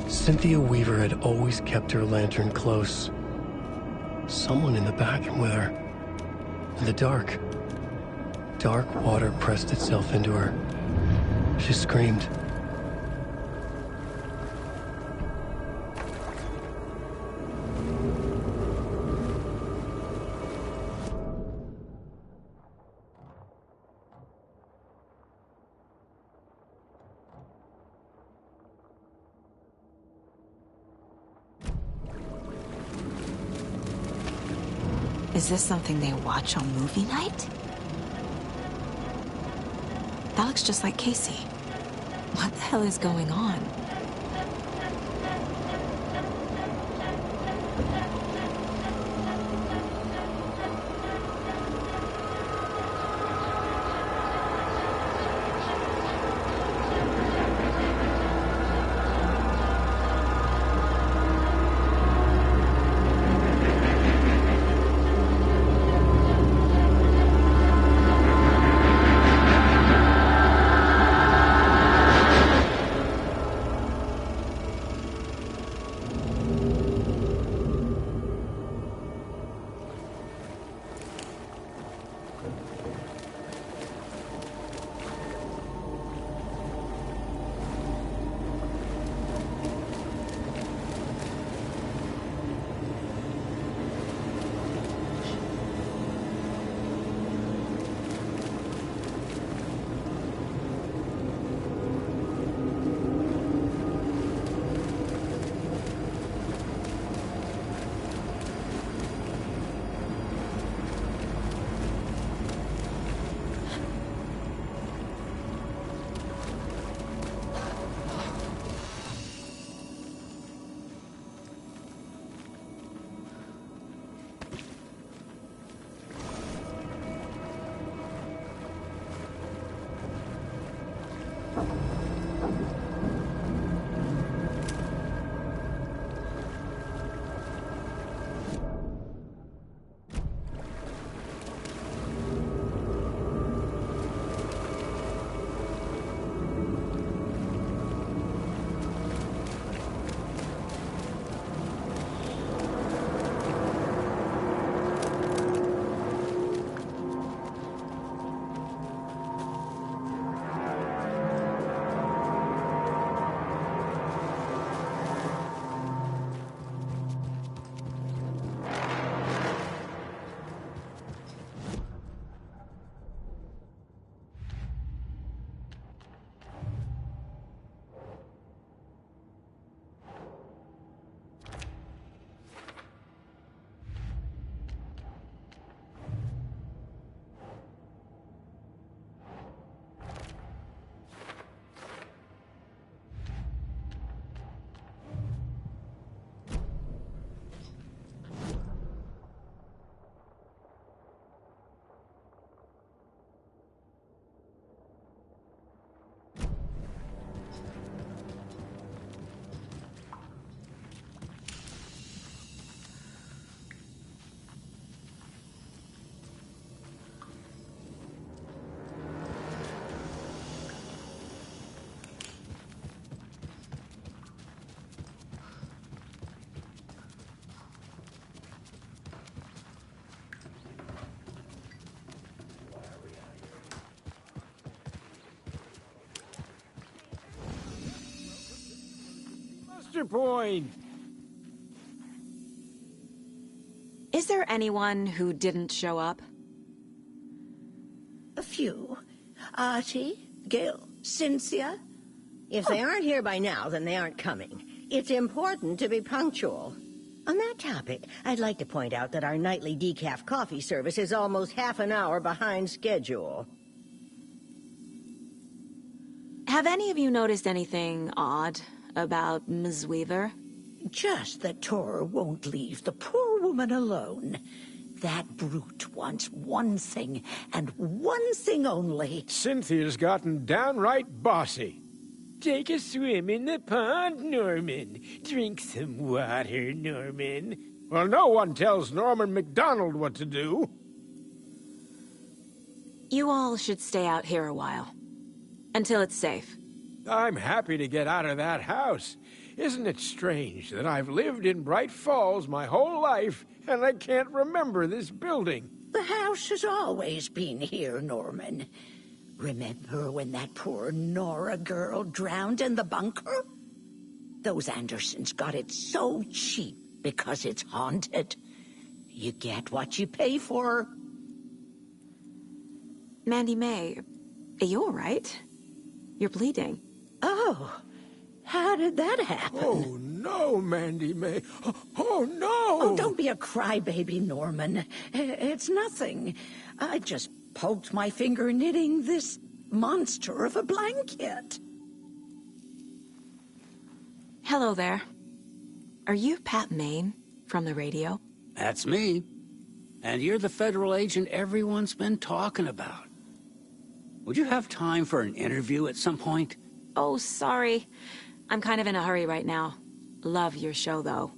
Speaker 11: Cynthia Weaver had always kept her lantern close. Someone in the bathroom with her. In the dark. Dark water pressed itself into her. She screamed.
Speaker 1: Is this something they watch on movie night? That looks just like Casey. What the hell is going on?
Speaker 5: Point.
Speaker 13: Is there anyone who didn't show up?
Speaker 6: A few. Artie, Gil, Cynthia.
Speaker 14: If they aren't here by now, then they aren't coming. It's important to be punctual. On that topic, I'd like to point out that our nightly decaf coffee service is almost half an hour behind schedule.
Speaker 13: Have any of you noticed anything odd about Ms. Weaver?
Speaker 6: Just that Tor won't leave the poor woman alone. That brute wants one thing, and one thing only.
Speaker 5: Cynthia's gotten downright bossy. Take a swim in the pond, Norman. Drink some water, Norman. Well, no one tells Norman MacDonald what to do.
Speaker 13: You all should stay out here a while. Until it's safe.
Speaker 5: I'm happy to get out of that house. Isn't it strange that I've lived in Bright Falls my whole life, and I can't remember this building?
Speaker 6: The house has always been here, Norman. Remember when that poor Nora girl drowned in the bunker? Those Andersons got it so cheap because it's haunted. You get what you pay for.
Speaker 13: Mandy May, are you all right? You're bleeding.
Speaker 6: Oh, how did that happen?
Speaker 5: Oh, no, Mandy May. Oh, no!
Speaker 6: Oh, don't be a crybaby, Norman. It's nothing. I just poked my finger knitting this monster of a blanket.
Speaker 1: Hello there. Are you Pat Maine from the radio?
Speaker 9: That's me. And you're the federal agent everyone's been talking about. Would you have time for an interview at some point?
Speaker 1: Oh, sorry. I'm kind of in a hurry right now. Love your show, though.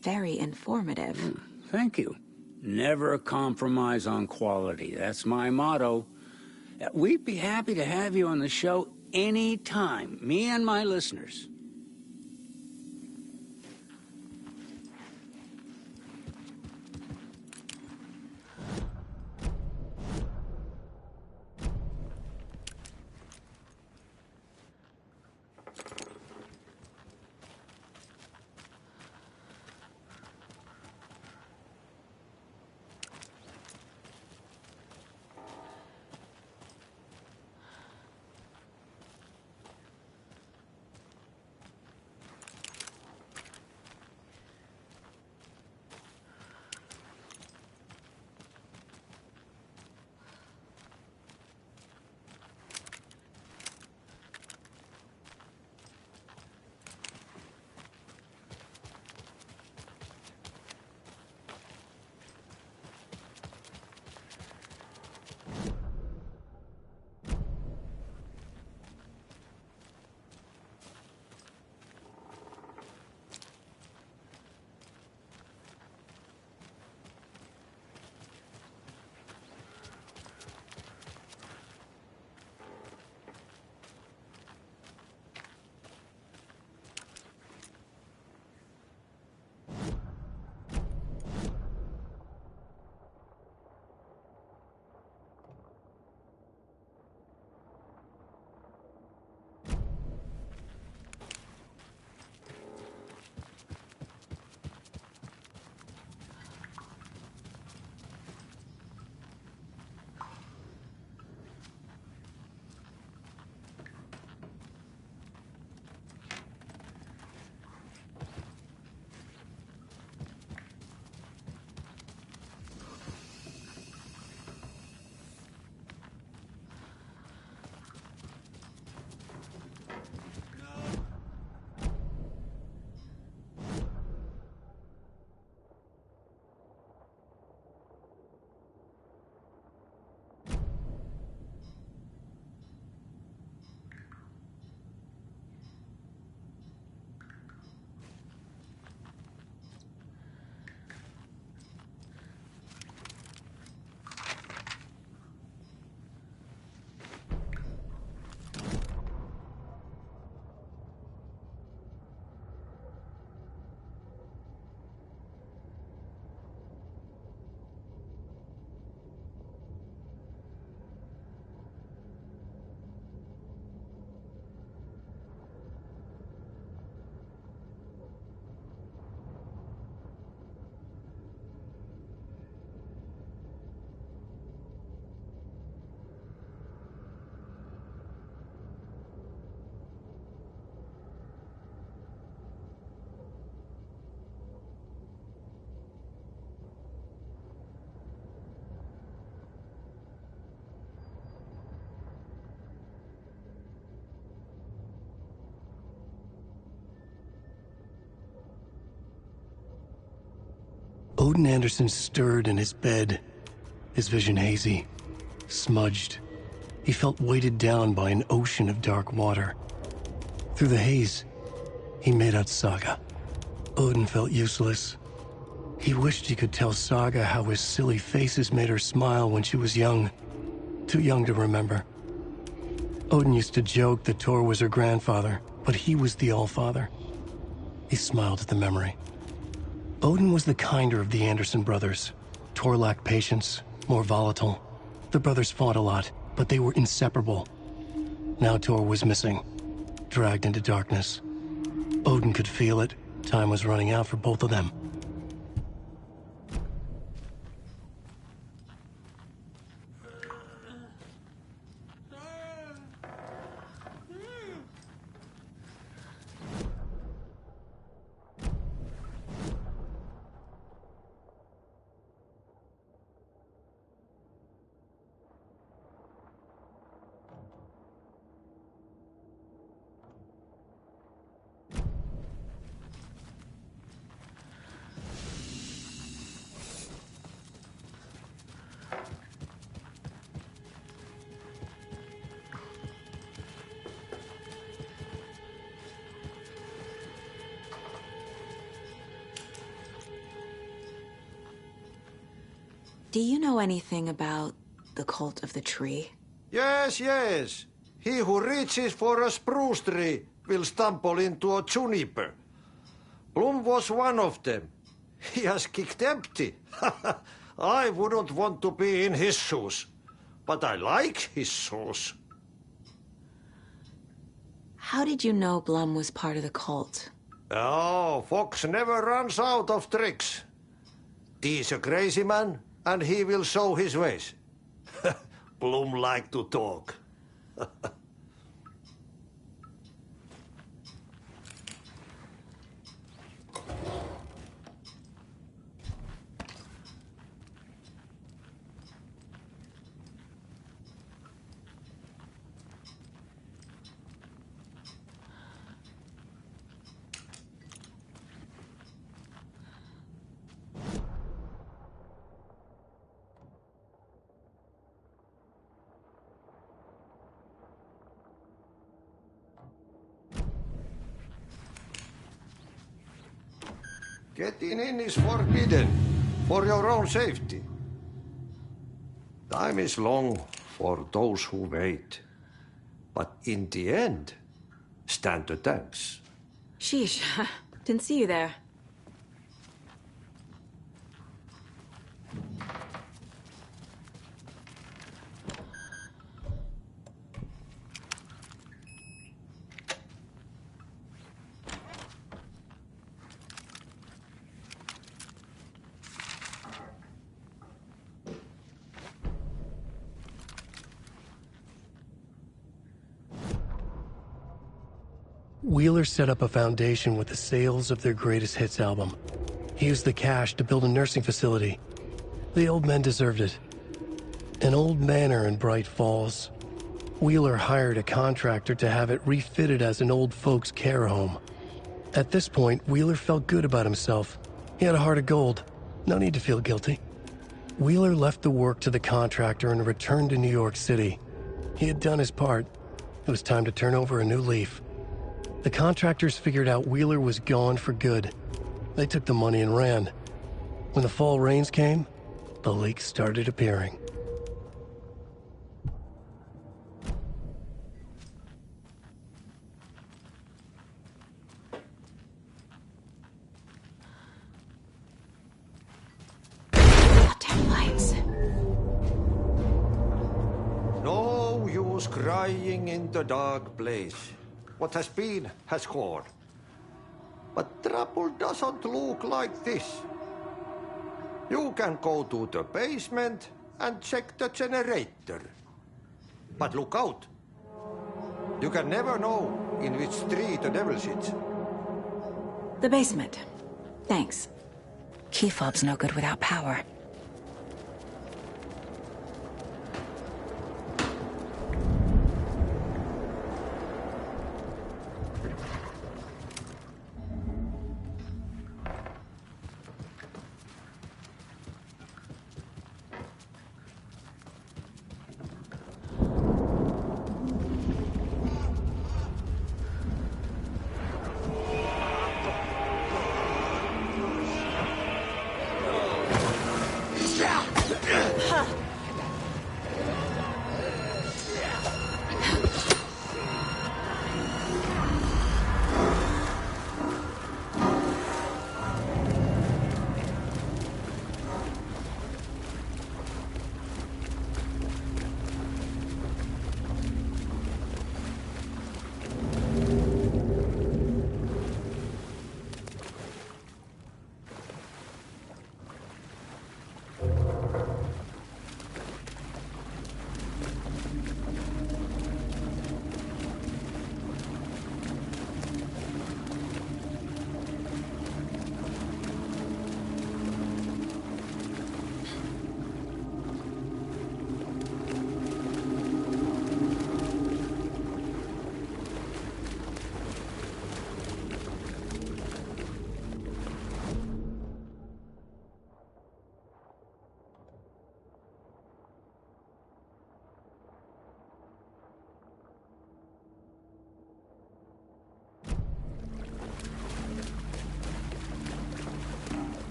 Speaker 1: Very informative.
Speaker 9: Thank you. Never compromise on quality. That's my motto. We'd be happy to have you on the show any time, me and my listeners.
Speaker 11: Odin Anderson stirred in his bed, his vision hazy, smudged. He felt weighted down by an ocean of dark water. Through the haze, he made out Saga. Odin felt useless. He wished he could tell Saga how his silly faces made her smile when she was young. Too young to remember. Odin used to joke that Tor was her grandfather, but he was the Allfather. He smiled at the memory. Odin was the kinder of the Anderson brothers. Tor lacked patience, more volatile. The brothers fought a lot, but they were inseparable. Now Tor was missing, dragged into darkness. Odin could feel it. Time was running out for both of them.
Speaker 1: Do you know anything about the cult of the tree?
Speaker 7: Yes, yes. He who reaches for a spruce tree will stumble into a juniper. Bloom was one of them. He has kicked empty. I wouldn't want to be in his shoes. But I like his shoes.
Speaker 1: How did you know Blum was part of the cult?
Speaker 7: Oh, Fox never runs out of tricks. He's a crazy man, and he will show his ways. Bloom like to talk. Getting in is forbidden, for your own safety. Time is long for those who wait. But in the end, stand the thanks.
Speaker 1: Sheesh, didn't see you there.
Speaker 11: Wheeler set up a foundation with the sales of their greatest hits album. He used the cash to build a nursing facility. The old men deserved it. An old manor in Bright Falls. Wheeler hired a contractor to have it refitted as an old folks' care home. At this point, Wheeler felt good about himself. He had a heart of gold. No need to feel guilty. Wheeler left the work to the contractor and returned to New York City. He had done his part. It was time to turn over a new leaf. The contractors figured out Wheeler was gone for good. They took the money and ran. When the fall rains came, the leaks started appearing.
Speaker 1: Goddamn lights.
Speaker 7: No use crying in the dark place. What has been has gone. But trouble doesn't look like this. You can go to the basement and check the generator. But look out. You can never know in which tree the devil sits.
Speaker 1: The basement. Thanks. Key fob's no good without power.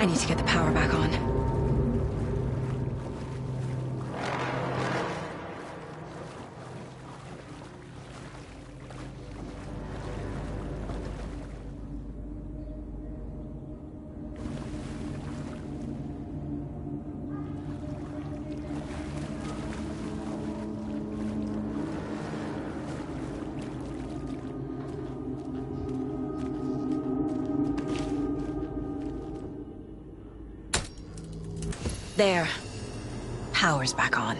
Speaker 1: I need to get the power back on. There. Power's back on.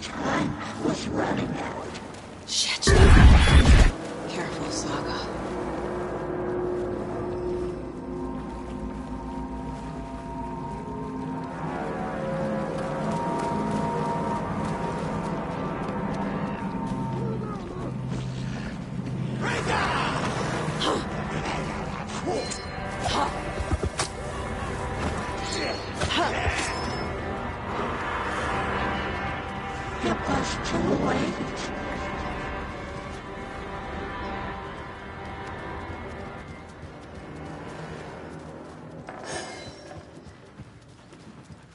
Speaker 12: Time was running out.
Speaker 1: Shit. Careful, Saga.
Speaker 12: It was too late.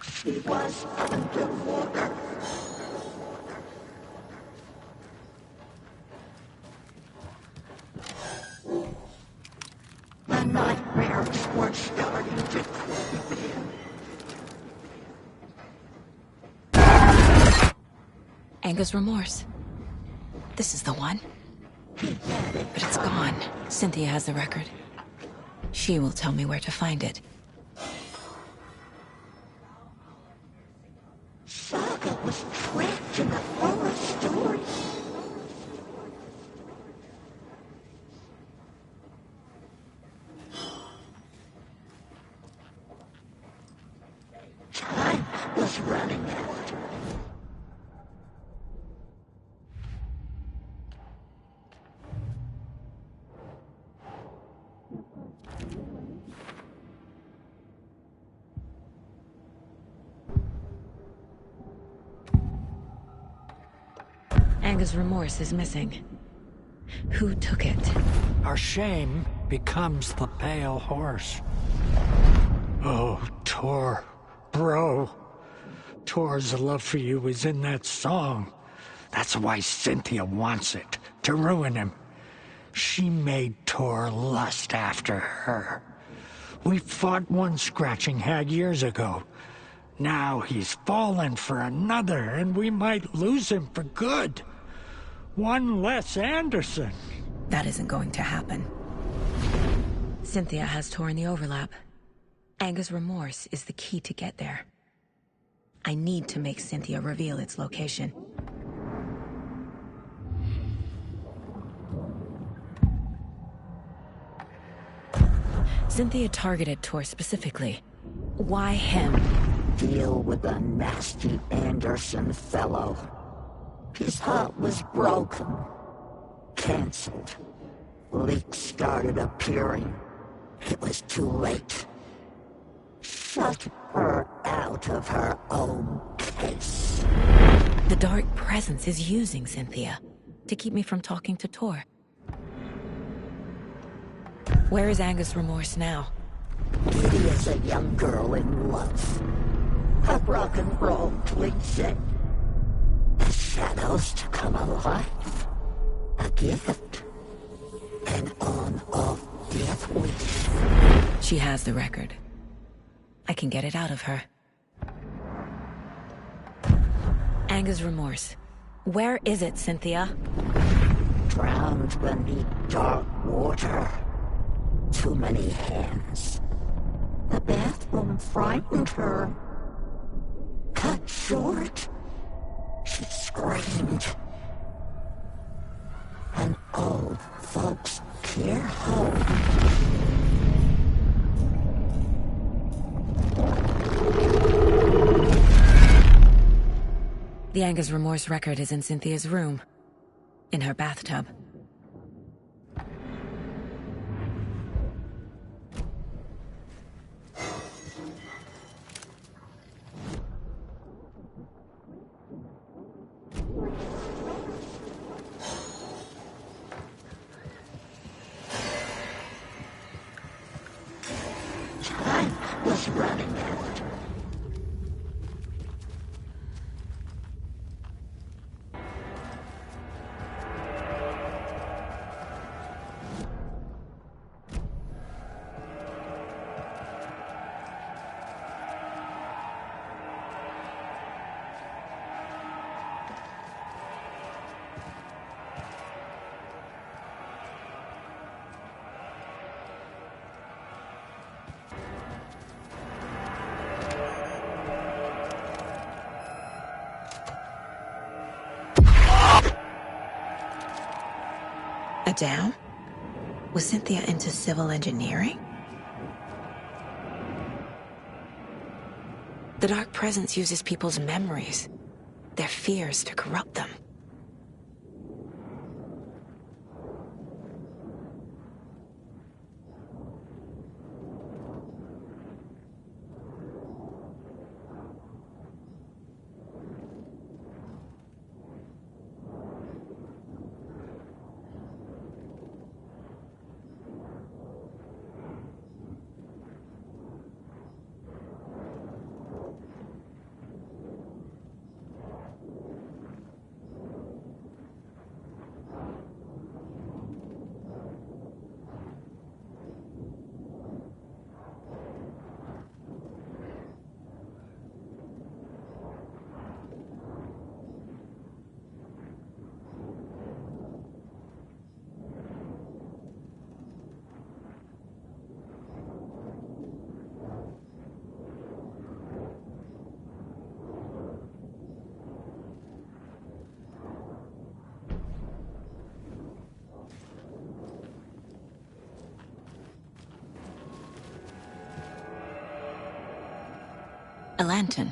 Speaker 12: She was underwater. The nightmares were starting to creep in.
Speaker 1: Anger's remorse. This is the one. But it's gone. Cynthia has the record. She will tell me where to find it.
Speaker 12: Saga was trapped in the horror story. Time was running out.
Speaker 1: Anger's remorse is missing. Who took it?
Speaker 10: Our shame becomes the pale horse. Oh, Tor. Bro. Tor's love for you is in that song. That's why Cynthia wants it, to ruin him. She made Tor lust after her. We fought one scratching hag years ago. Now he's fallen for another, and we might lose him for good. One less Anderson.
Speaker 1: That isn't going to happen. Cynthia has Tor in the overlap. Anger's remorse is the key to get there. I need to make Cynthia reveal its location. Cynthia targeted Tor specifically. Why him?
Speaker 12: Deal with the nasty Anderson fellow. His heart was broken. Cancelled. Leaks started appearing. It was too late. Shut her out of her own case.
Speaker 1: The dark presence is using Cynthia to keep me from talking to Tor. Where is Anger's remorse now?
Speaker 12: Kitty is a young girl in love. A rock and roll twin. The shadows to come alive. A gift. An on-off death wish.
Speaker 1: She has the record. I can get it out of her. Anger's remorse. Where is it, Cynthia?
Speaker 12: Drowned beneath dark water. Too many hands. The bathroom frightened her. Cut short. She screamed. An old folks' care home.
Speaker 1: The Anger's remorse record is in Cynthia's room. In her bathtub. A dam? Was Cynthia into civil engineering? The Dark Presence uses people's memories, their fears, to corrupt them. A lantern.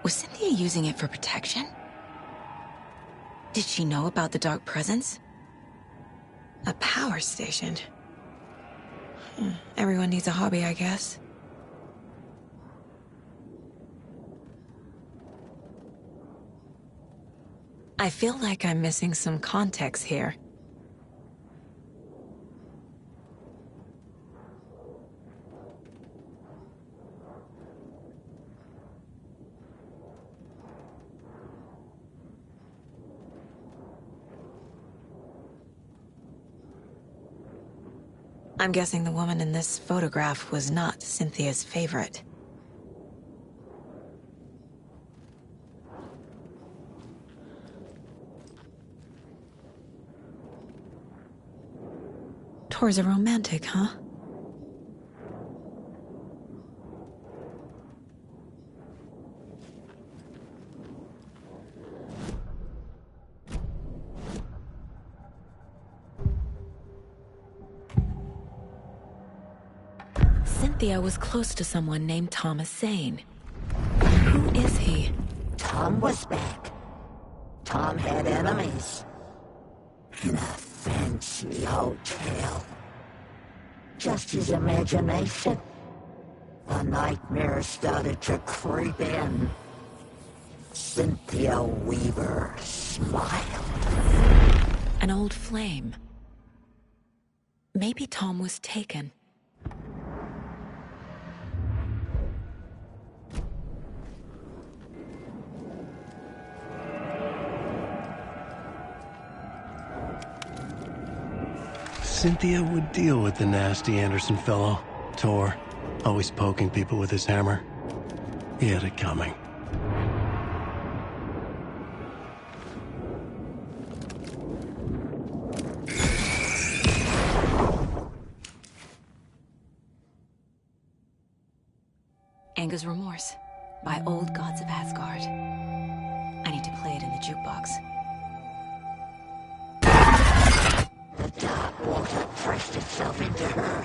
Speaker 1: Was Cynthia using it for protection? Did she know about the Dark Presence? A power station. Everyone needs a hobby, I guess. I feel like I'm missing some context here. I'm guessing the woman in this photograph was not Cynthia's favorite. Tor's a romantic, huh? Cynthia was close to someone named Thomas Zane. Who is he?
Speaker 12: Tom was back. Tom had enemies. In a fancy hotel. Just his imagination. The nightmare started to creep in. Cynthia Weaver smiled.
Speaker 1: An old flame. Maybe Tom was taken.
Speaker 11: Cynthia would deal with the nasty Anderson fellow, Tor, always poking people with his hammer. He had it coming.
Speaker 1: Anger's Remorse by Old Gods of Asgard. I need to play it in the jukebox.
Speaker 12: The dark water pressed itself into her.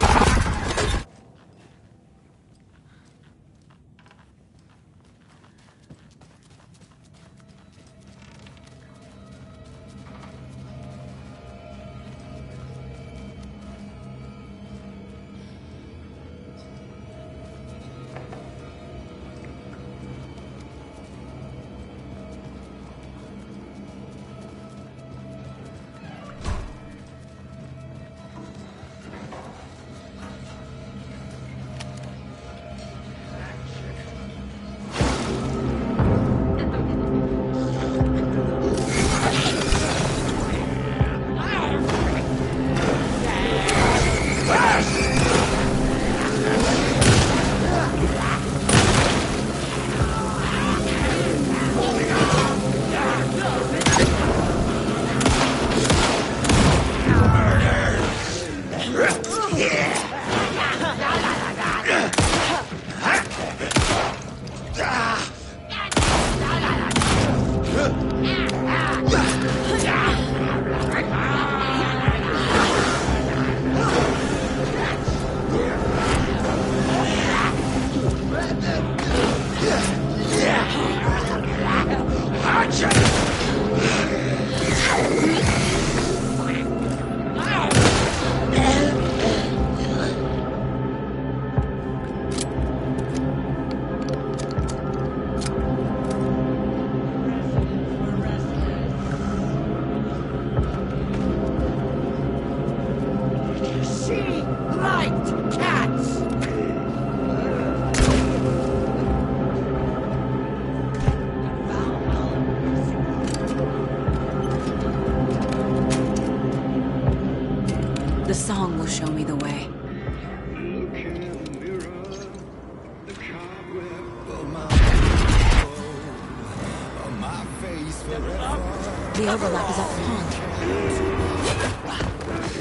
Speaker 1: The overlap is at the pond.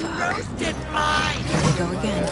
Speaker 1: Fuck. Here we go again.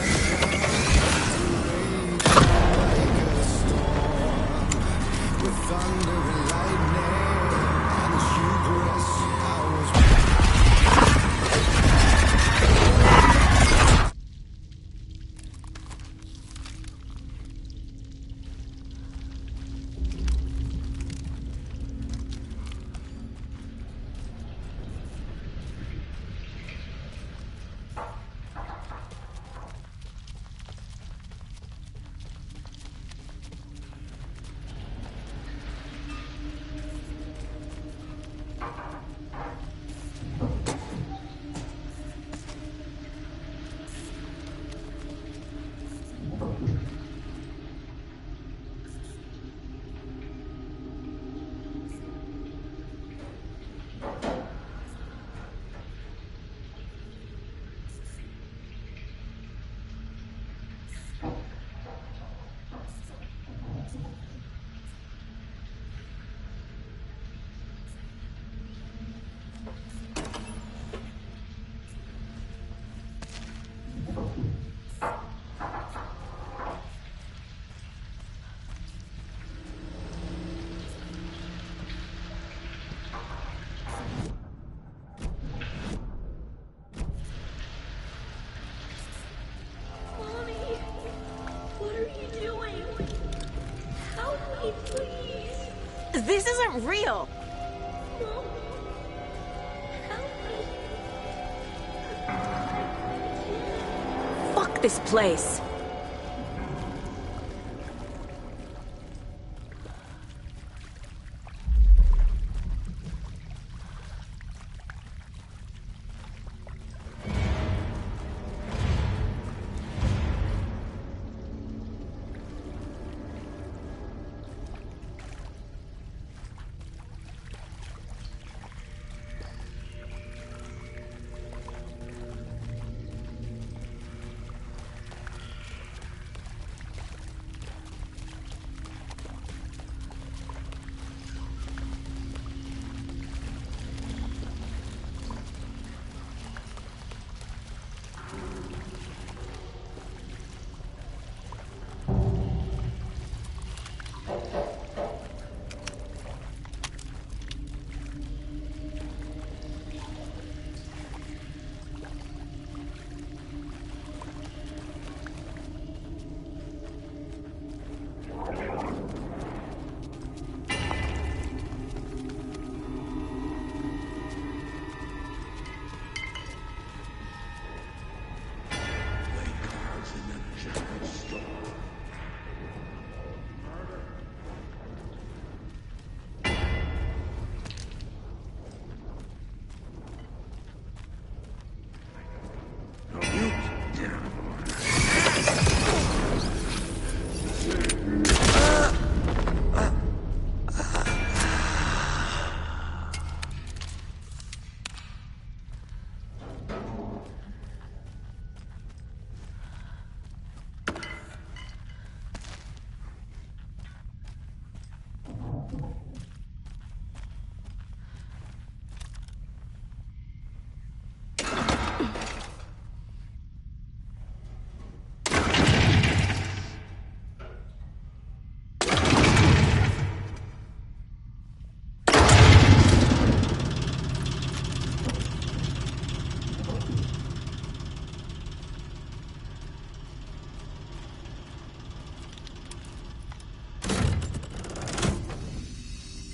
Speaker 13: This isn't real! Fuck this place!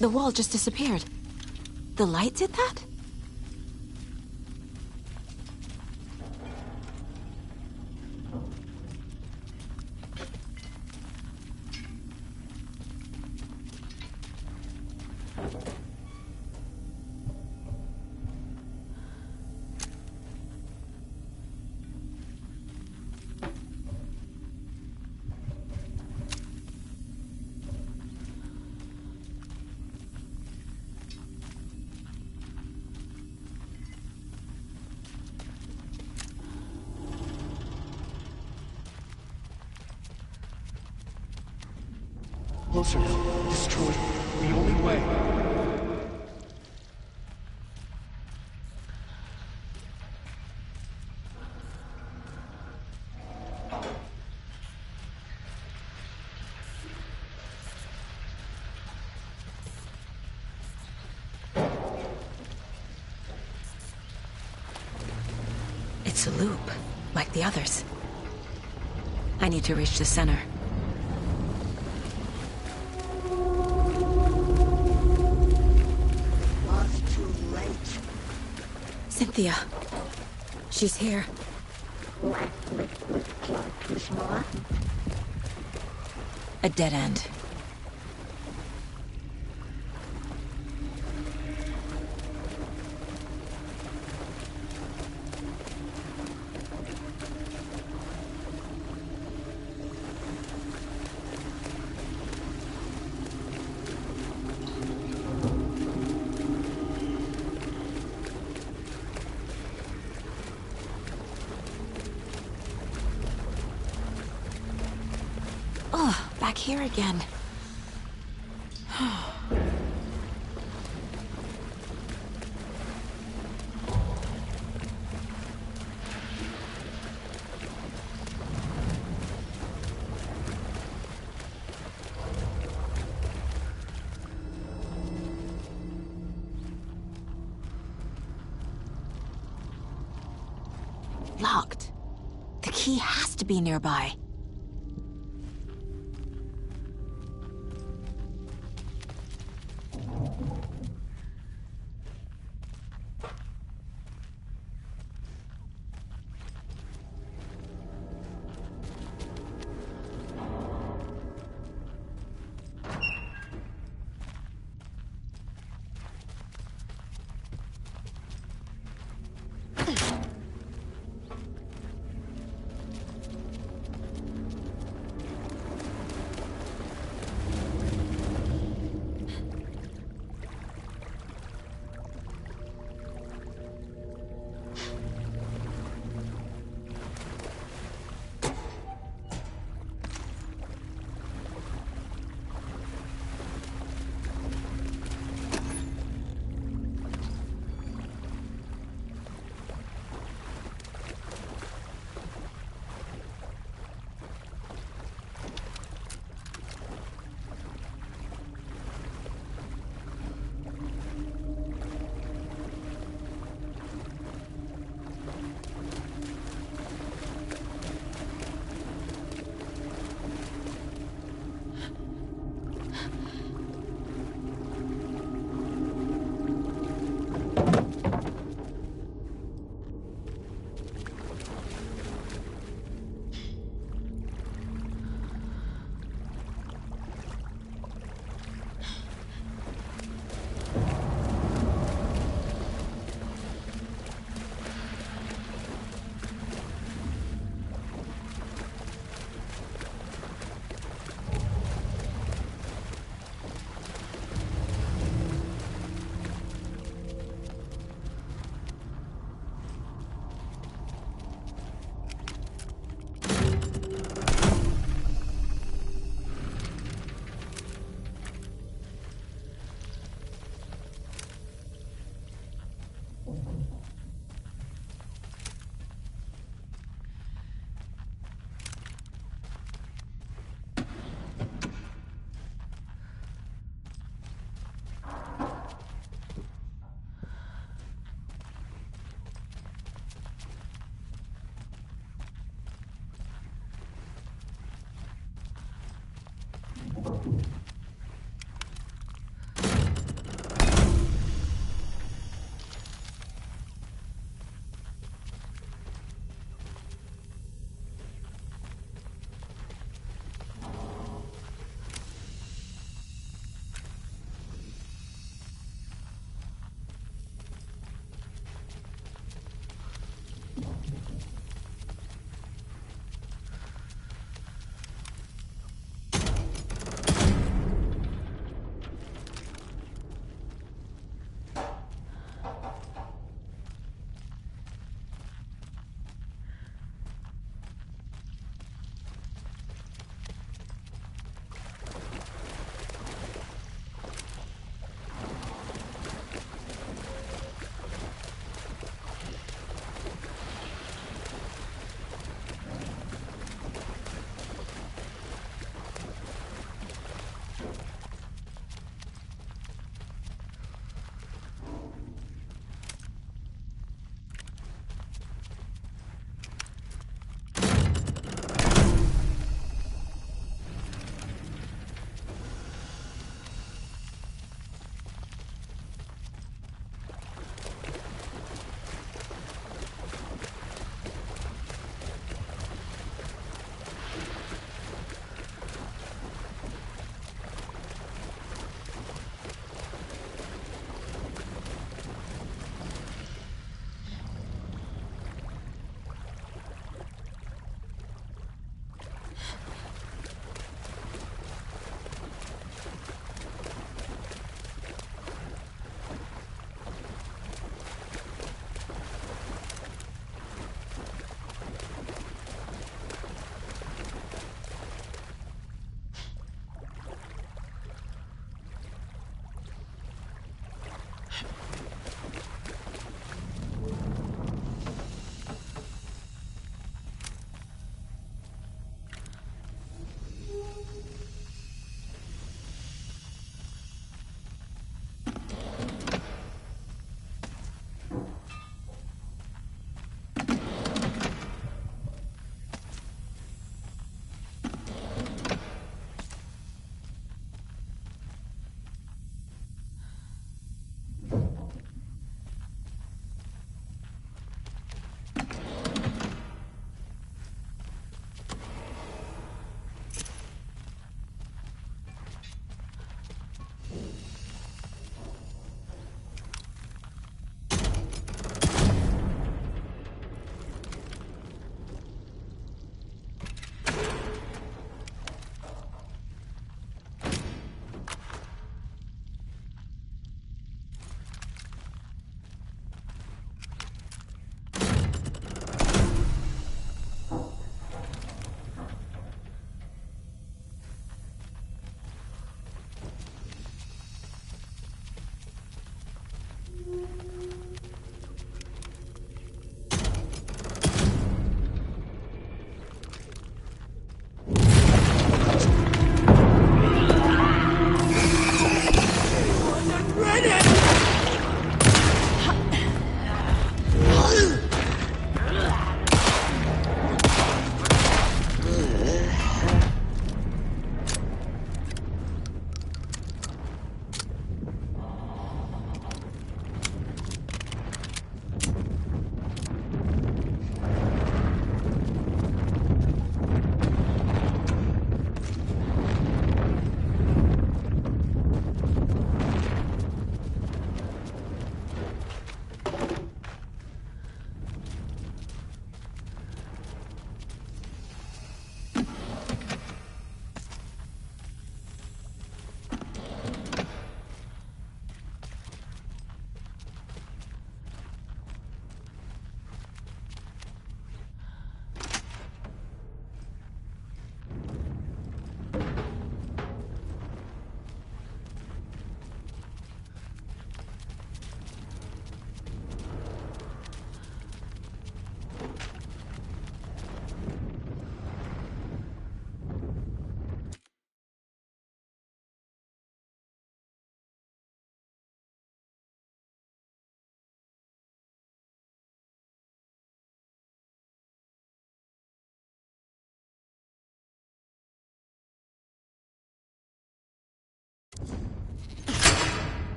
Speaker 13: The wall just disappeared. The light did that?
Speaker 11: Closer now. Destroy. The only way.
Speaker 1: to loop, like the others. I need to reach the center.
Speaker 12: Was too late.
Speaker 1: Cynthia. She's here.
Speaker 12: Black liquid plus more.
Speaker 1: A dead end. Oh, back here again. Locked. The key has to be nearby.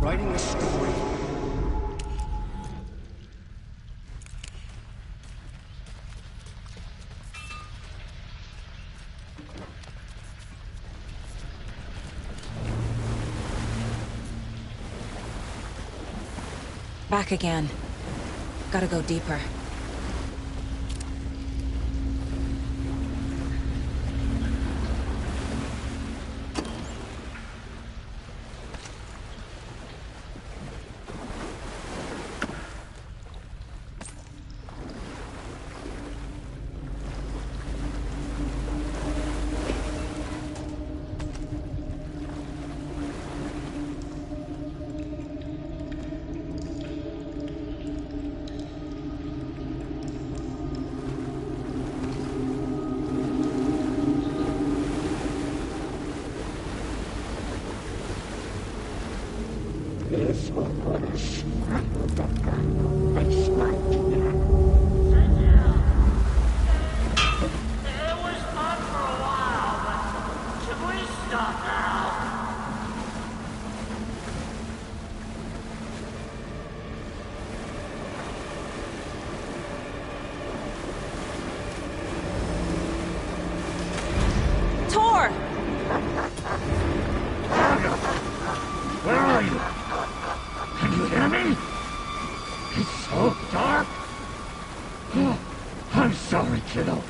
Speaker 11: Writing a story.
Speaker 1: Back again. Gotta go deeper.
Speaker 15: Where are you? Can you hear me? It's so dark. Oh, I'm sorry, kiddo.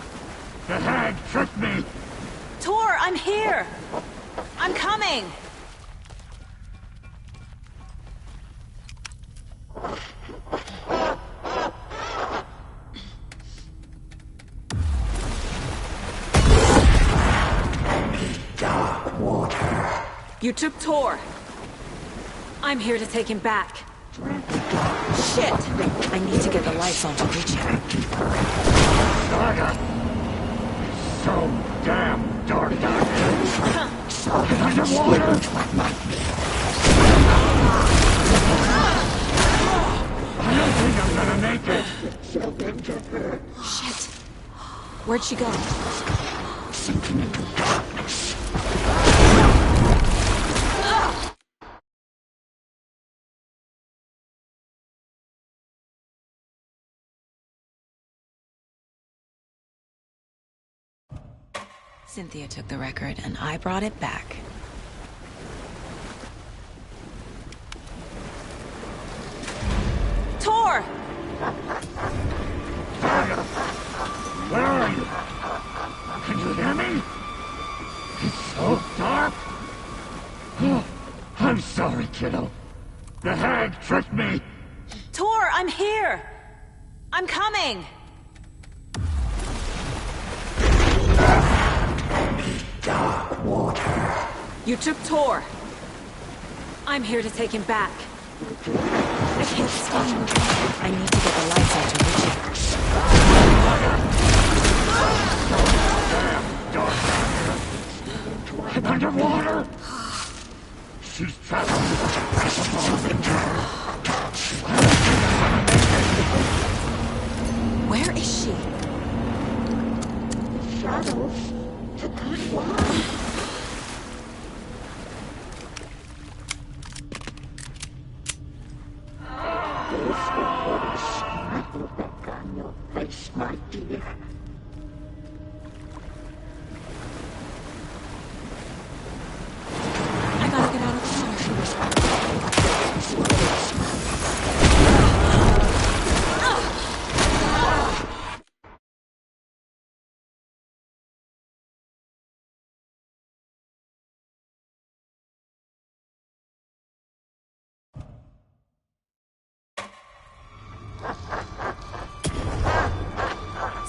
Speaker 15: The hag tricked me.
Speaker 1: Tor, I'm here! I'm coming!
Speaker 12: Dark water.
Speaker 1: You took Tor. I'm here to take him back. Shit! I need to get the lights on to reach him.
Speaker 15: Saga! It's so damn dark down here. And underwater! I don't think I'm gonna make it.
Speaker 1: Shit. Where'd she go?
Speaker 12: Sinking into darkness.
Speaker 1: Cynthia took the record, and I brought it back. Tor!
Speaker 15: Saga! Where are you? Can you hear me? It's so dark. Oh, I'm sorry, kiddo. The hag tricked me.
Speaker 1: Tor, I'm here! I'm coming!
Speaker 12: Dark water.
Speaker 1: You took Tor. I'm here to take him back. I can't stand. I need to get the lights on to reach him.
Speaker 15: Damn dark. And underwater. She's trapped.
Speaker 1: Where is she?
Speaker 12: Shadows. To good one. This will put a smile back on your face, my dear.
Speaker 1: I gotta get out of the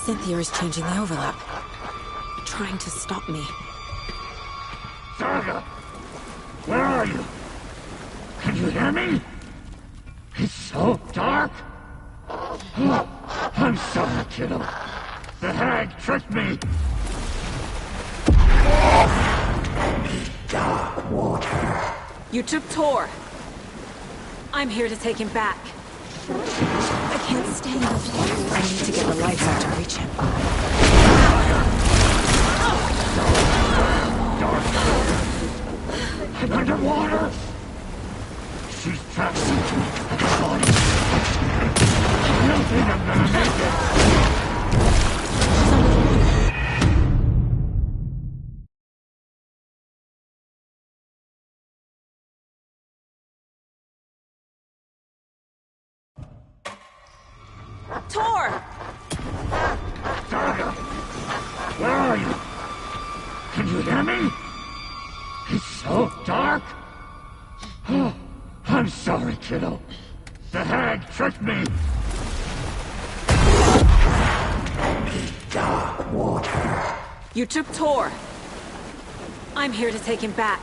Speaker 1: Cynthia is changing the overlap. Trying to stop me.
Speaker 15: Saga! Where are you? Can you hear me? It's so dark. I'm sorry, kiddo. The hag tricked me.
Speaker 12: Dark water.
Speaker 1: You took Tor. I'm here to take him back. I can't stay in the water. I need to get the lights on to reach him.
Speaker 15: I'm underwater. She's trapped me. I don't think I'm gonna make it.
Speaker 1: Tor!
Speaker 15: Saga! Where are you? Can you hear me? It's so dark. Oh, I'm sorry, kiddo. The hag tricked me.
Speaker 12: Dark water.
Speaker 1: You took Tor. I'm here to take him back.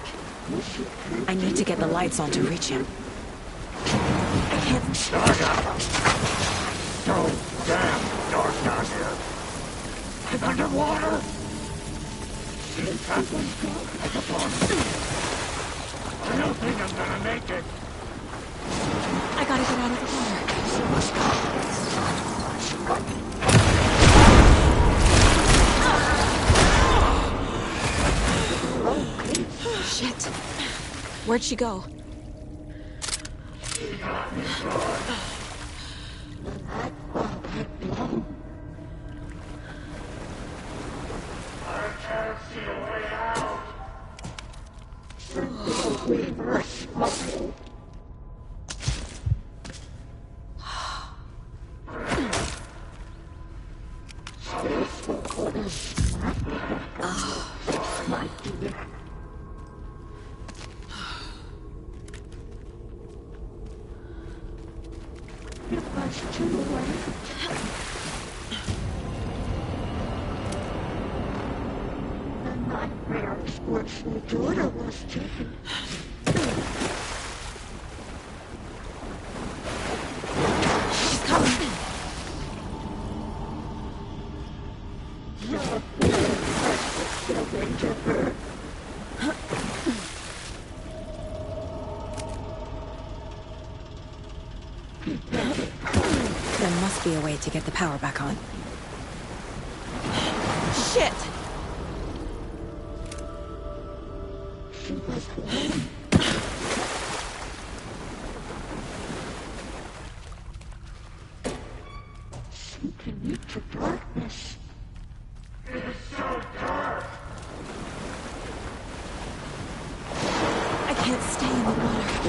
Speaker 1: I need to get the lights on to reach him. I can't...
Speaker 15: Saga! So damn dark down here. I'm underwater. She's trapped me. I don't think I'm gonna make it.
Speaker 1: I gotta get out of the water. Shit. Where'd she go?
Speaker 15: She got me good. I can't see a way out.
Speaker 1: There must be a way to get the power back on. Shit! I can't stay in the water.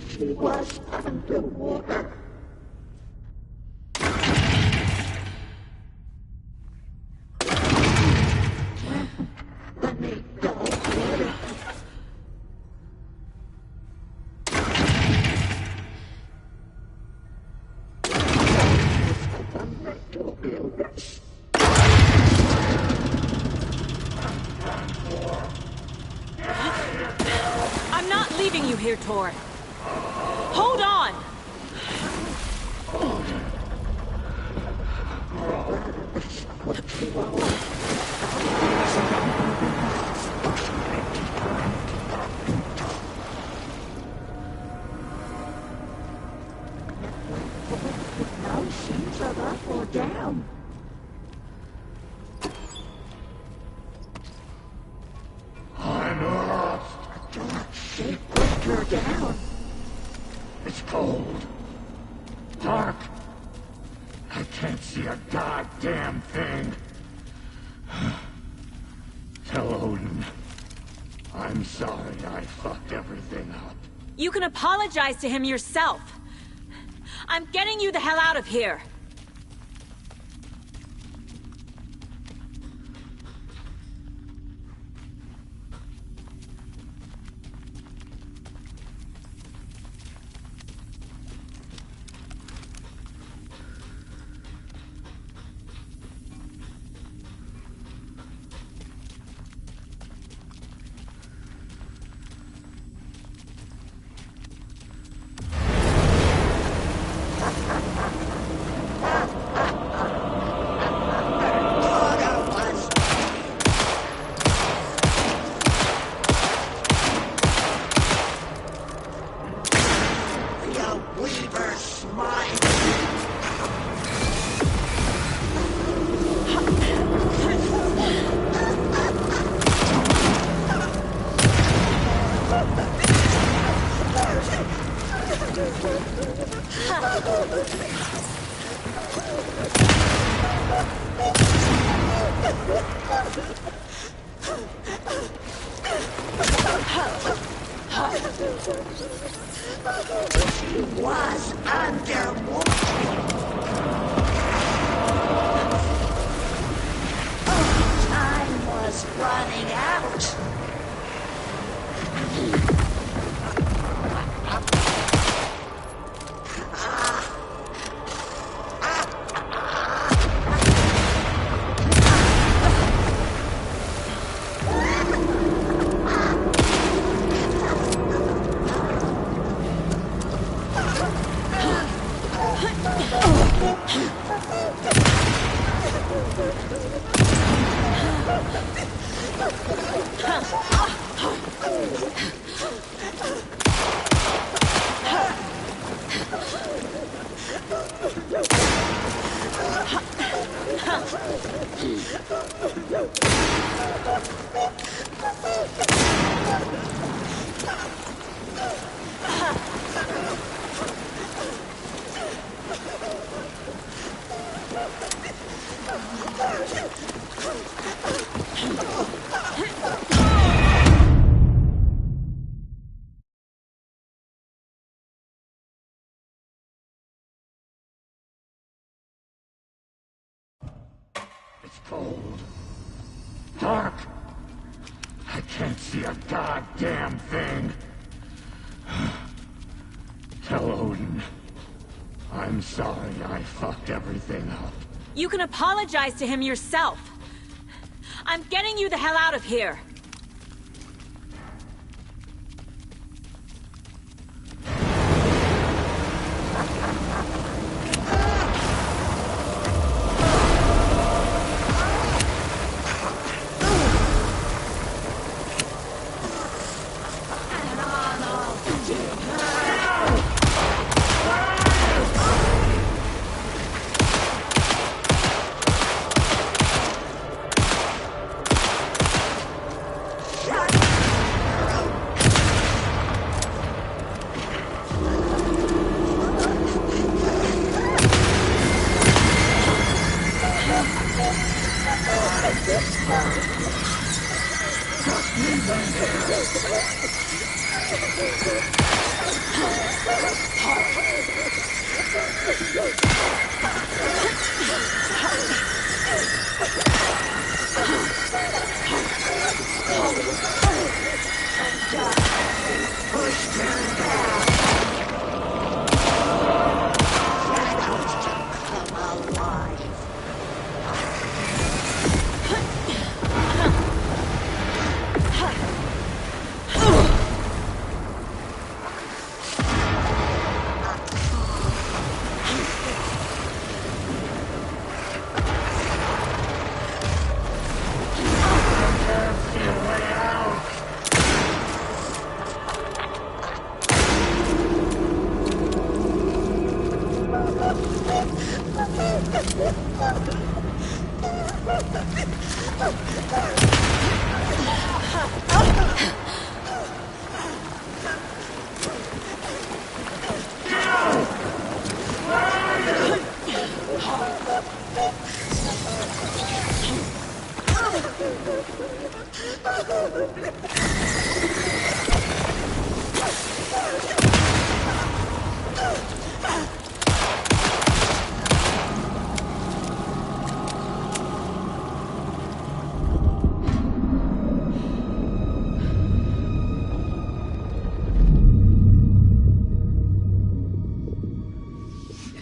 Speaker 12: She was underwater.
Speaker 1: I'm not leaving you here, Tor. Hold on!
Speaker 15: bunker down. It's cold. Dark. I can't see a goddamn thing. Tell Odin. I'm sorry I fucked everything up.
Speaker 13: You can apologize to him yourself. I'm getting you the hell out of here.
Speaker 12: She was underwater. Time was running out.
Speaker 15: It's cold. Dark. I can't see a goddamn thing. Tell Odin. I'm sorry I fucked everything up.
Speaker 13: You can apologize to him yourself. I'm getting you the hell out of here.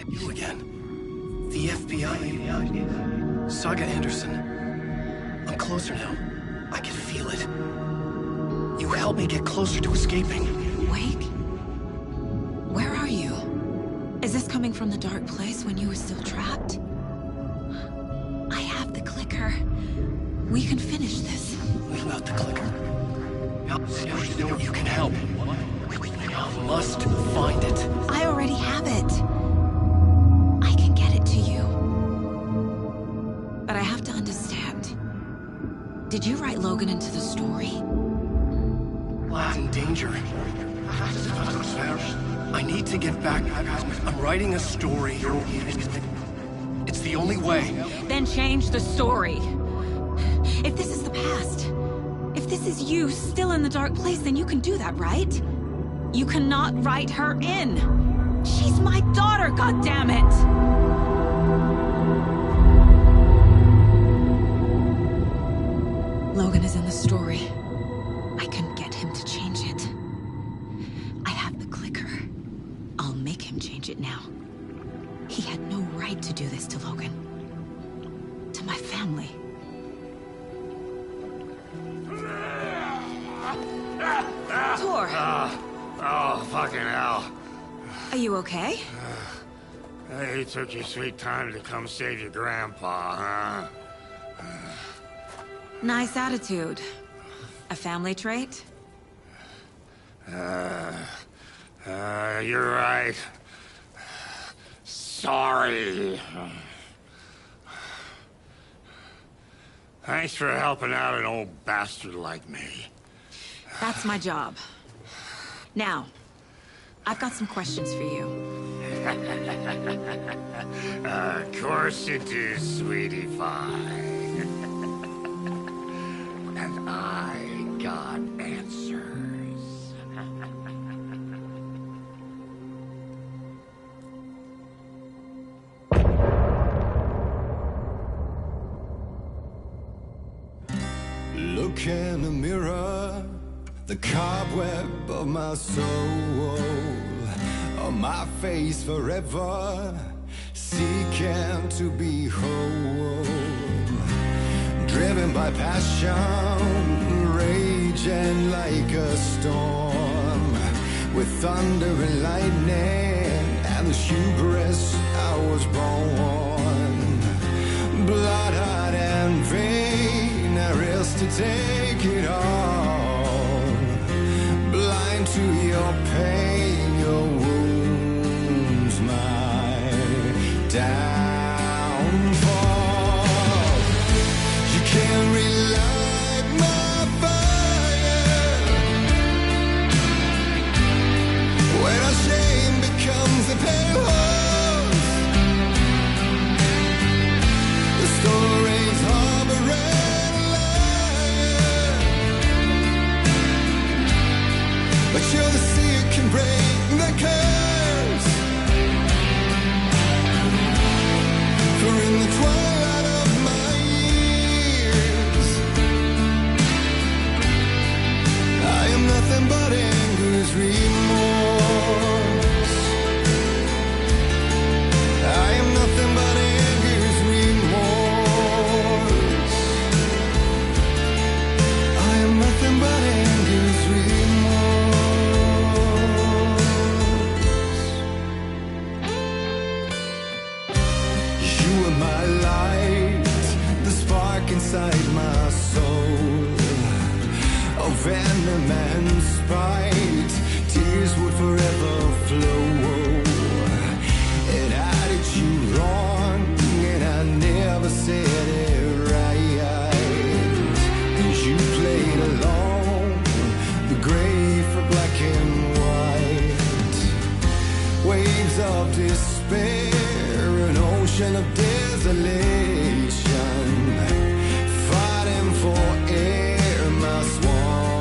Speaker 11: You again. The FBI. Saga Anderson. I'm closer now. I can feel it. You helped me get closer to escaping.
Speaker 1: Wake? Where are you? Is this coming from the dark place when you were still trapped? I have the clicker. We can finish this.
Speaker 11: What about the clicker? You can help. We must find it.
Speaker 1: I already have it. I can get it to you. But I have to understand. Did you write Logan into the story?
Speaker 11: Lad's in danger. I need to get back. I'm writing a story. It's the only way.
Speaker 1: Then change the story. If this is the past, if this is you still in the dark place, then you can do that, right? You cannot write her in. She's my daughter, goddammit! Logan is in the story. I can get him to change it. I have the clicker. I'll make him change it now. He had no right to do this to Logan. To my family. Tor!
Speaker 15: Oh, fucking hell.
Speaker 1: Are you okay?
Speaker 15: You took your sweet time to come save your grandpa, huh?
Speaker 1: Nice attitude. A family trait?
Speaker 15: You're right. Sorry. Thanks for helping out an old bastard like me.
Speaker 1: That's my job. Now, I've got some questions for you.
Speaker 15: Of course you do, sweetie pie. And I got answers.
Speaker 16: Look in the mirror, the cobweb of my soul, on my face forever, seeking to be whole. Driven by passion, raging like a storm, with thunder and lightning, and the hubris I was born. Blood, heart, and vein, I risk to take it all. Blind to your pain, your wounds, my downfall. You can't relight my fire when our shame becomes a pale horse. The stories harboring a liar, but you're the sea that can break the curse. For in the twilight of my years, I am nothing but anger's remorse. I am nothing but anger's remorse. I am nothing but anger's remorse. You are my light, the spark inside my soul. Of venom and spite, tears would forever flow. And I did you wrong, and I never said it right. And you played along, the gray for black and white. Waves of despair, an ocean of desolation, fighting for air, my swan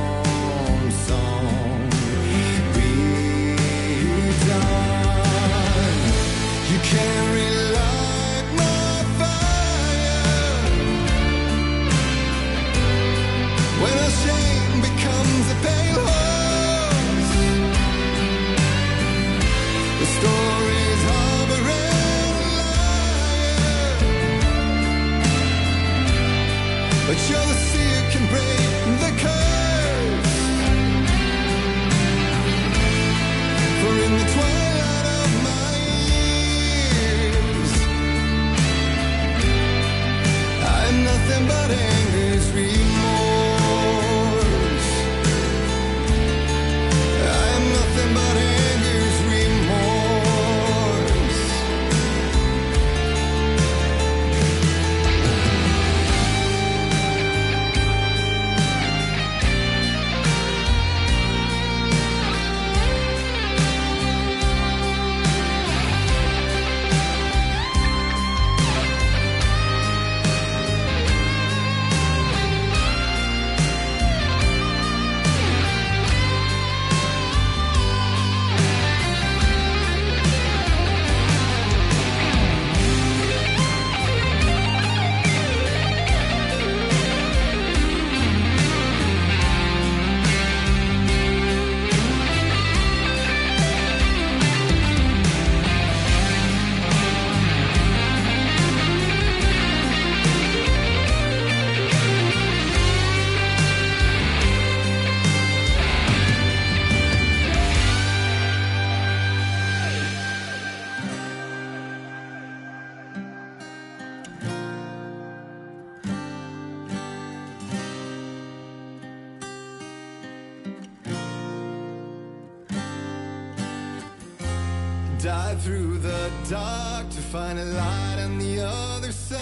Speaker 16: dive through the dark to find a light on the other side.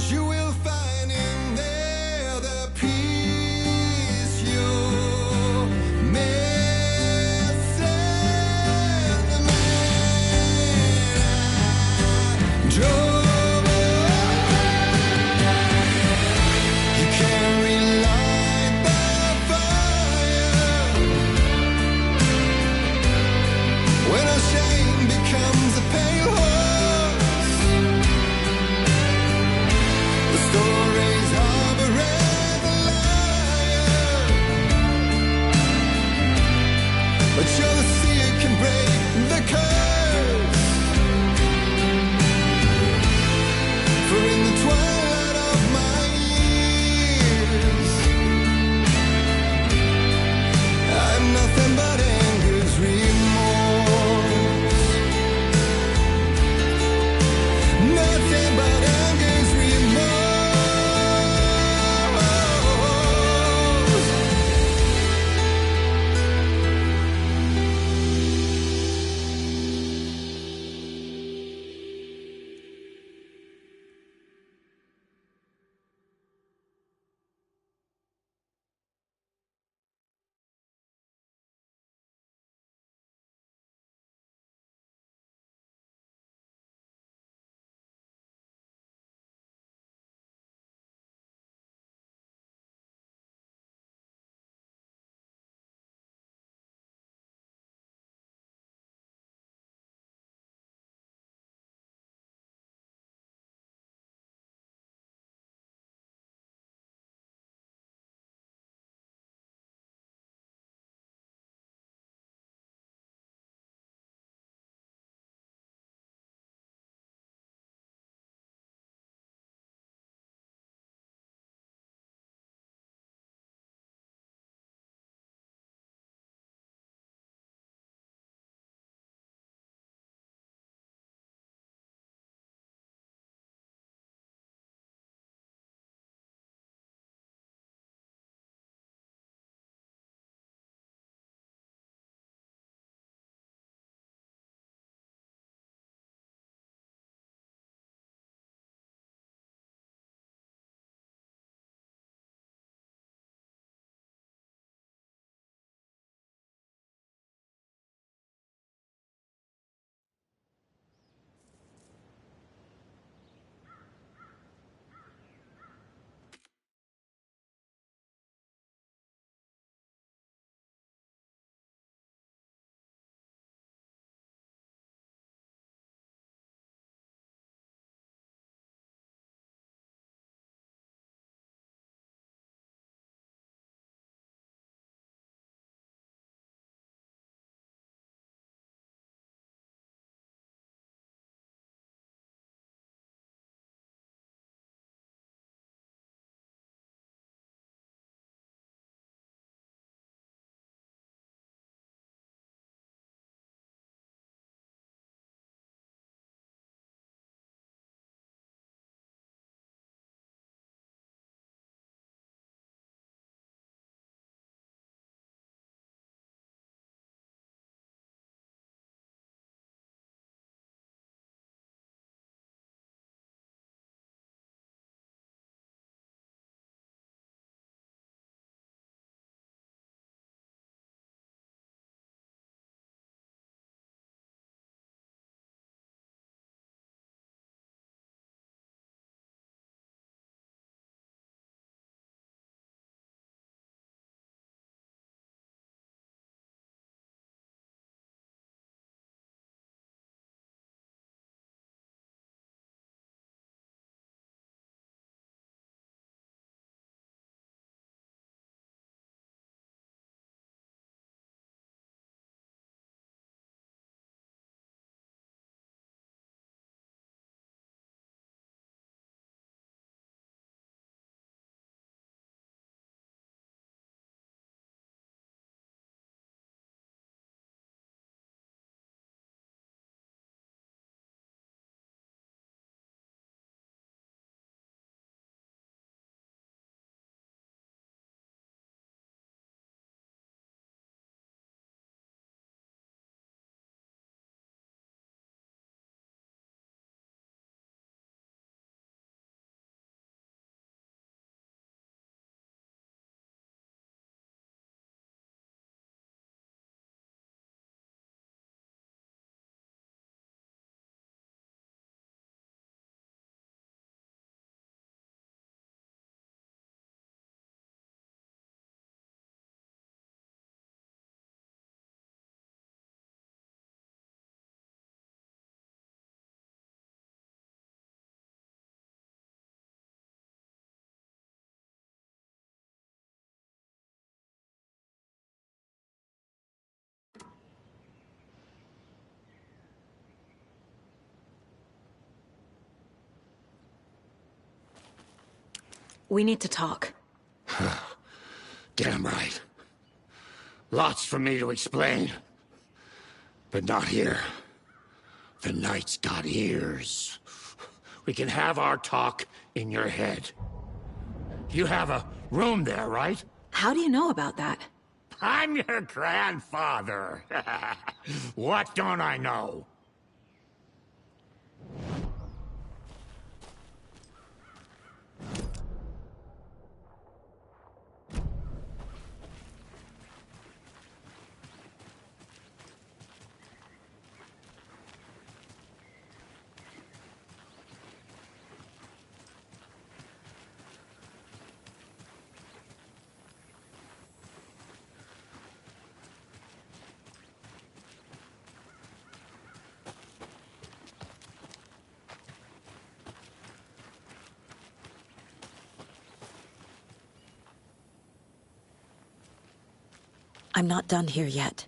Speaker 16: You will find in there the peace you're missing. The man I drove. You can't relight the fire when our shame becomes a pale horse.
Speaker 1: We need to talk.
Speaker 15: Damn right. Lots for me to explain. But not here. The night's got ears. We can have our talk in your head. You have a room there, right?
Speaker 1: How do you know about that?
Speaker 15: I'm your grandfather. What don't I know?
Speaker 1: I'm not done here yet.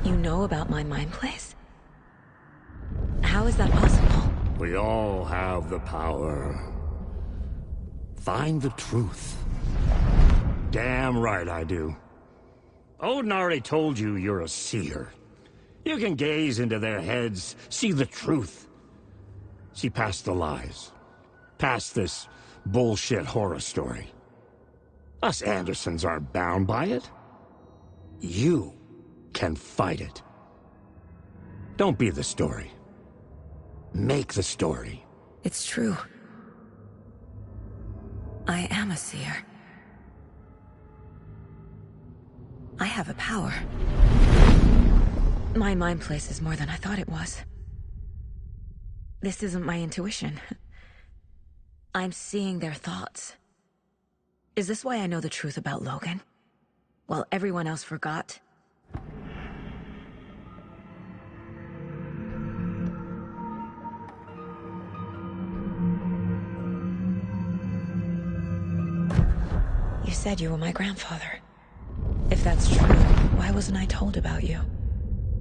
Speaker 1: You know about my mind place? How is that possible?
Speaker 15: We all have the power. Find the truth. Damn right I do. Odin already told you you're a seer. You can gaze into their heads, see the truth. See past the lies. Past this bullshit horror story. Us Andersons aren't bound by it. You can fight it. Don't be the story. Make the story.
Speaker 1: It's true. I am a seer. I have a power. My mind place is more than I thought it was. This isn't my intuition. I'm seeing their thoughts. Is this why I know the truth about Logan? While everyone else forgot? You said you were my grandfather. If that's true, why wasn't I told about you?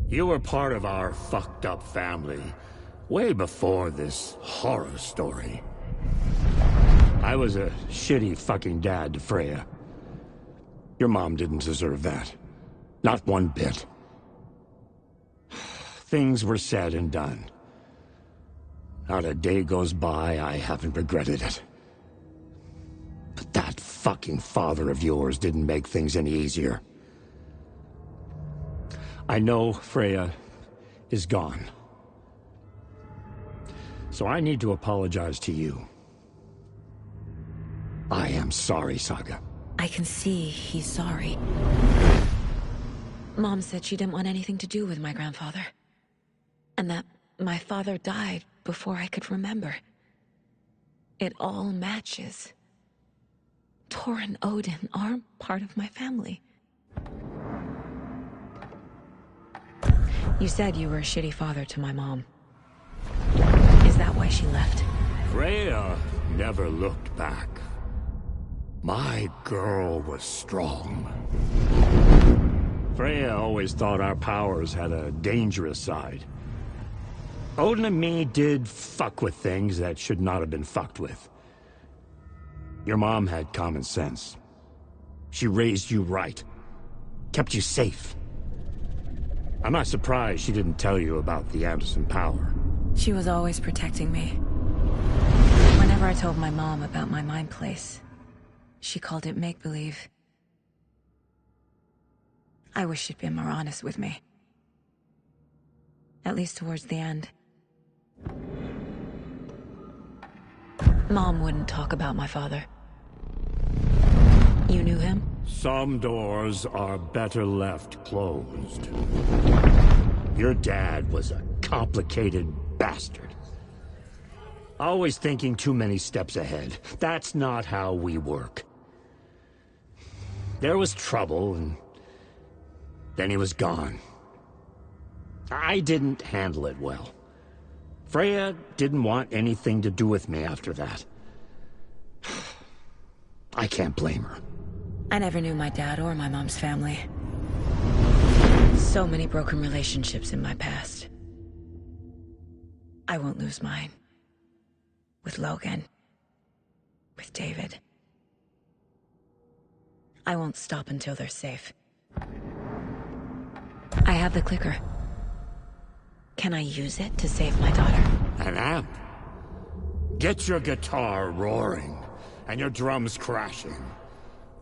Speaker 15: You were part of our fucked up family, way before this horror story. I was a shitty fucking dad to Freya. Your mom didn't deserve that. Not one bit. Things were said and done. Not a day goes by I haven't regretted it. But that fucking father of yours didn't make things any easier. I know Freya is gone. So I need to apologize to you. I am sorry, Saga.
Speaker 1: I can see he's sorry. Mom said she didn't want anything to do with my grandfather. And that my father died before I could remember. It all matches. Tor and Odin are part of my family. You said you were a shitty father to my mom. Is that why she left?
Speaker 15: Freya never looked back. My girl was strong. Freya always thought our powers had a dangerous side. Odin and me did fuck with things that should not have been fucked with. Your mom had common sense. She raised you right. Kept you safe. I'm not surprised she didn't tell you about the Anderson power.
Speaker 1: She was always protecting me. Whenever I told my mom about my mind place, she called it make-believe. I wish she'd been more honest with me. At least towards the end. Mom wouldn't talk about my father. You knew him?
Speaker 15: Some doors are better left closed. Your dad was a complicated bastard. Always thinking too many steps ahead. That's not how we work. There was trouble, and then he was gone. I didn't handle it well. Freya didn't want anything to do with me after that. I can't blame her.
Speaker 1: I never knew my dad or my mom's family. So many broken relationships in my past. I won't lose mine. With Logan. With David. I won't stop until they're safe. I have the clicker. Can I use it to save my daughter?
Speaker 15: An amp? Get your guitar roaring, and your drums crashing.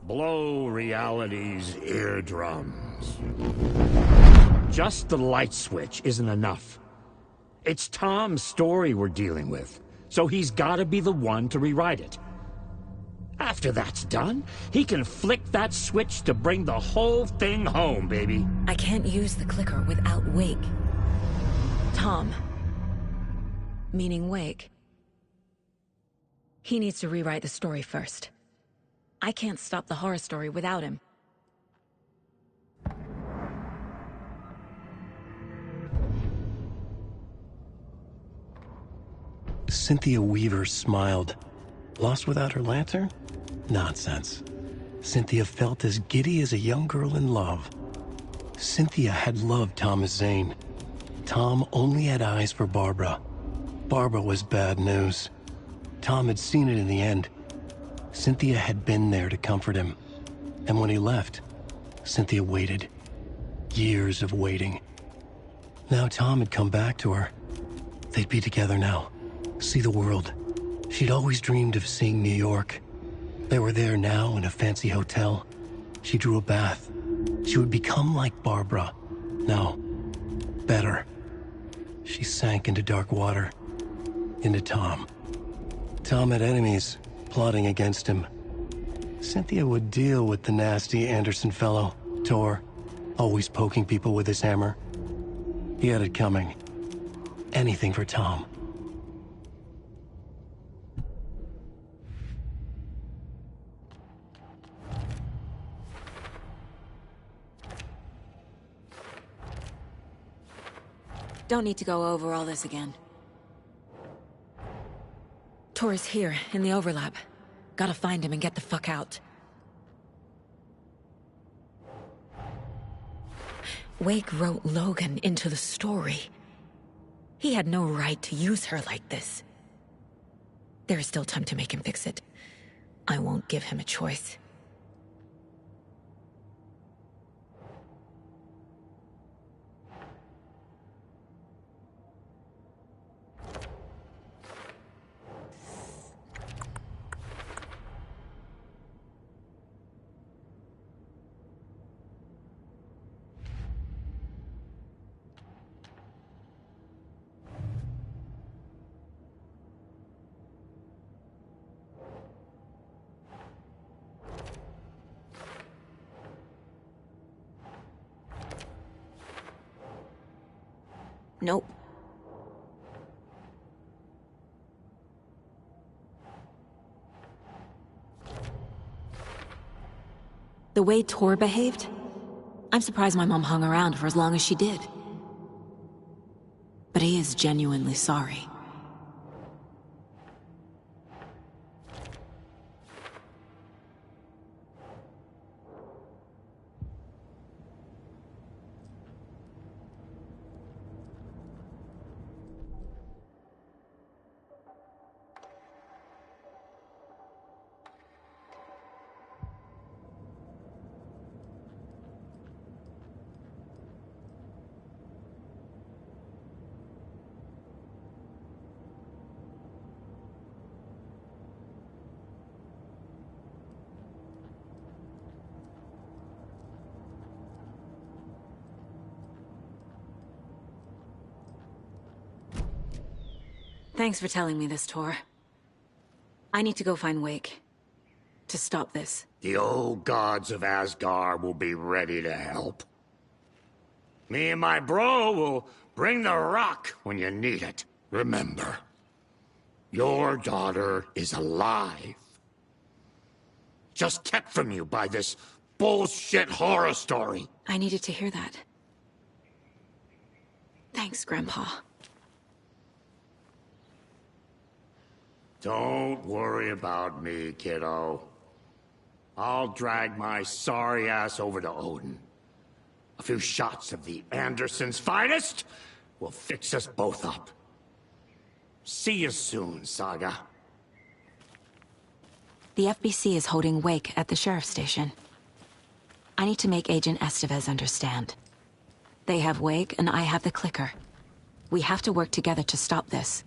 Speaker 15: Blow reality's eardrums. Just the light switch isn't enough. It's Tom's story we're dealing with, so he's gotta be the one to rewrite it. After that's done, he can flick that switch to bring the whole thing home, baby.
Speaker 1: I can't use the clicker without Wake. Tom. Meaning Wake. He needs to rewrite the story first. I can't stop the horror story without him.
Speaker 11: Cynthia Weaver smiled. Lost without her lantern? Nonsense. Cynthia felt as giddy as a young girl in love. Cynthia had loved Thomas Zane. Tom only had eyes for Barbara. Barbara was bad news. Tom had seen it in the end. Cynthia had been there to comfort him. And when he left, Cynthia waited. Years of waiting. Now Tom had come back to her. They'd be together now. See the world. She'd always dreamed of seeing New York. They were there now in a fancy hotel. She drew a bath. She would become like Barbara. No, better. She sank into dark water. Into Tom. Tom had enemies plotting against him. Cynthia would deal with the nasty Anderson fellow, Tor, always poking people with his hammer. He had it coming. Anything for Tom.
Speaker 1: Don't need to go over all this again. Tor's here, in the overlap. Gotta find him and get the fuck out. Wake wrote Logan into the story. He had no right to use her like this. There is still time to make him fix it. I won't give him a choice. Nope. The way Tor behaved? I'm surprised my mom hung around for as long as she did. But he is genuinely sorry. Thanks for telling me this, Tor. I need to go find Wake. To stop this.
Speaker 15: The old gods of Asgard will be ready to help. Me and my bro will bring the rock when you need it. Remember, your daughter is alive. Just kept from you by this bullshit horror story.
Speaker 1: I needed to hear that. Thanks, Grandpa.
Speaker 15: Don't worry about me, kiddo. I'll drag my sorry ass over to Odin. A few shots of the Andersons' finest will fix us both up. See you soon, Saga.
Speaker 1: The FBC is holding Wake at the sheriff's station. I need to make Agent Estevez understand. They have Wake, and I have the clicker. We have to work together to stop this.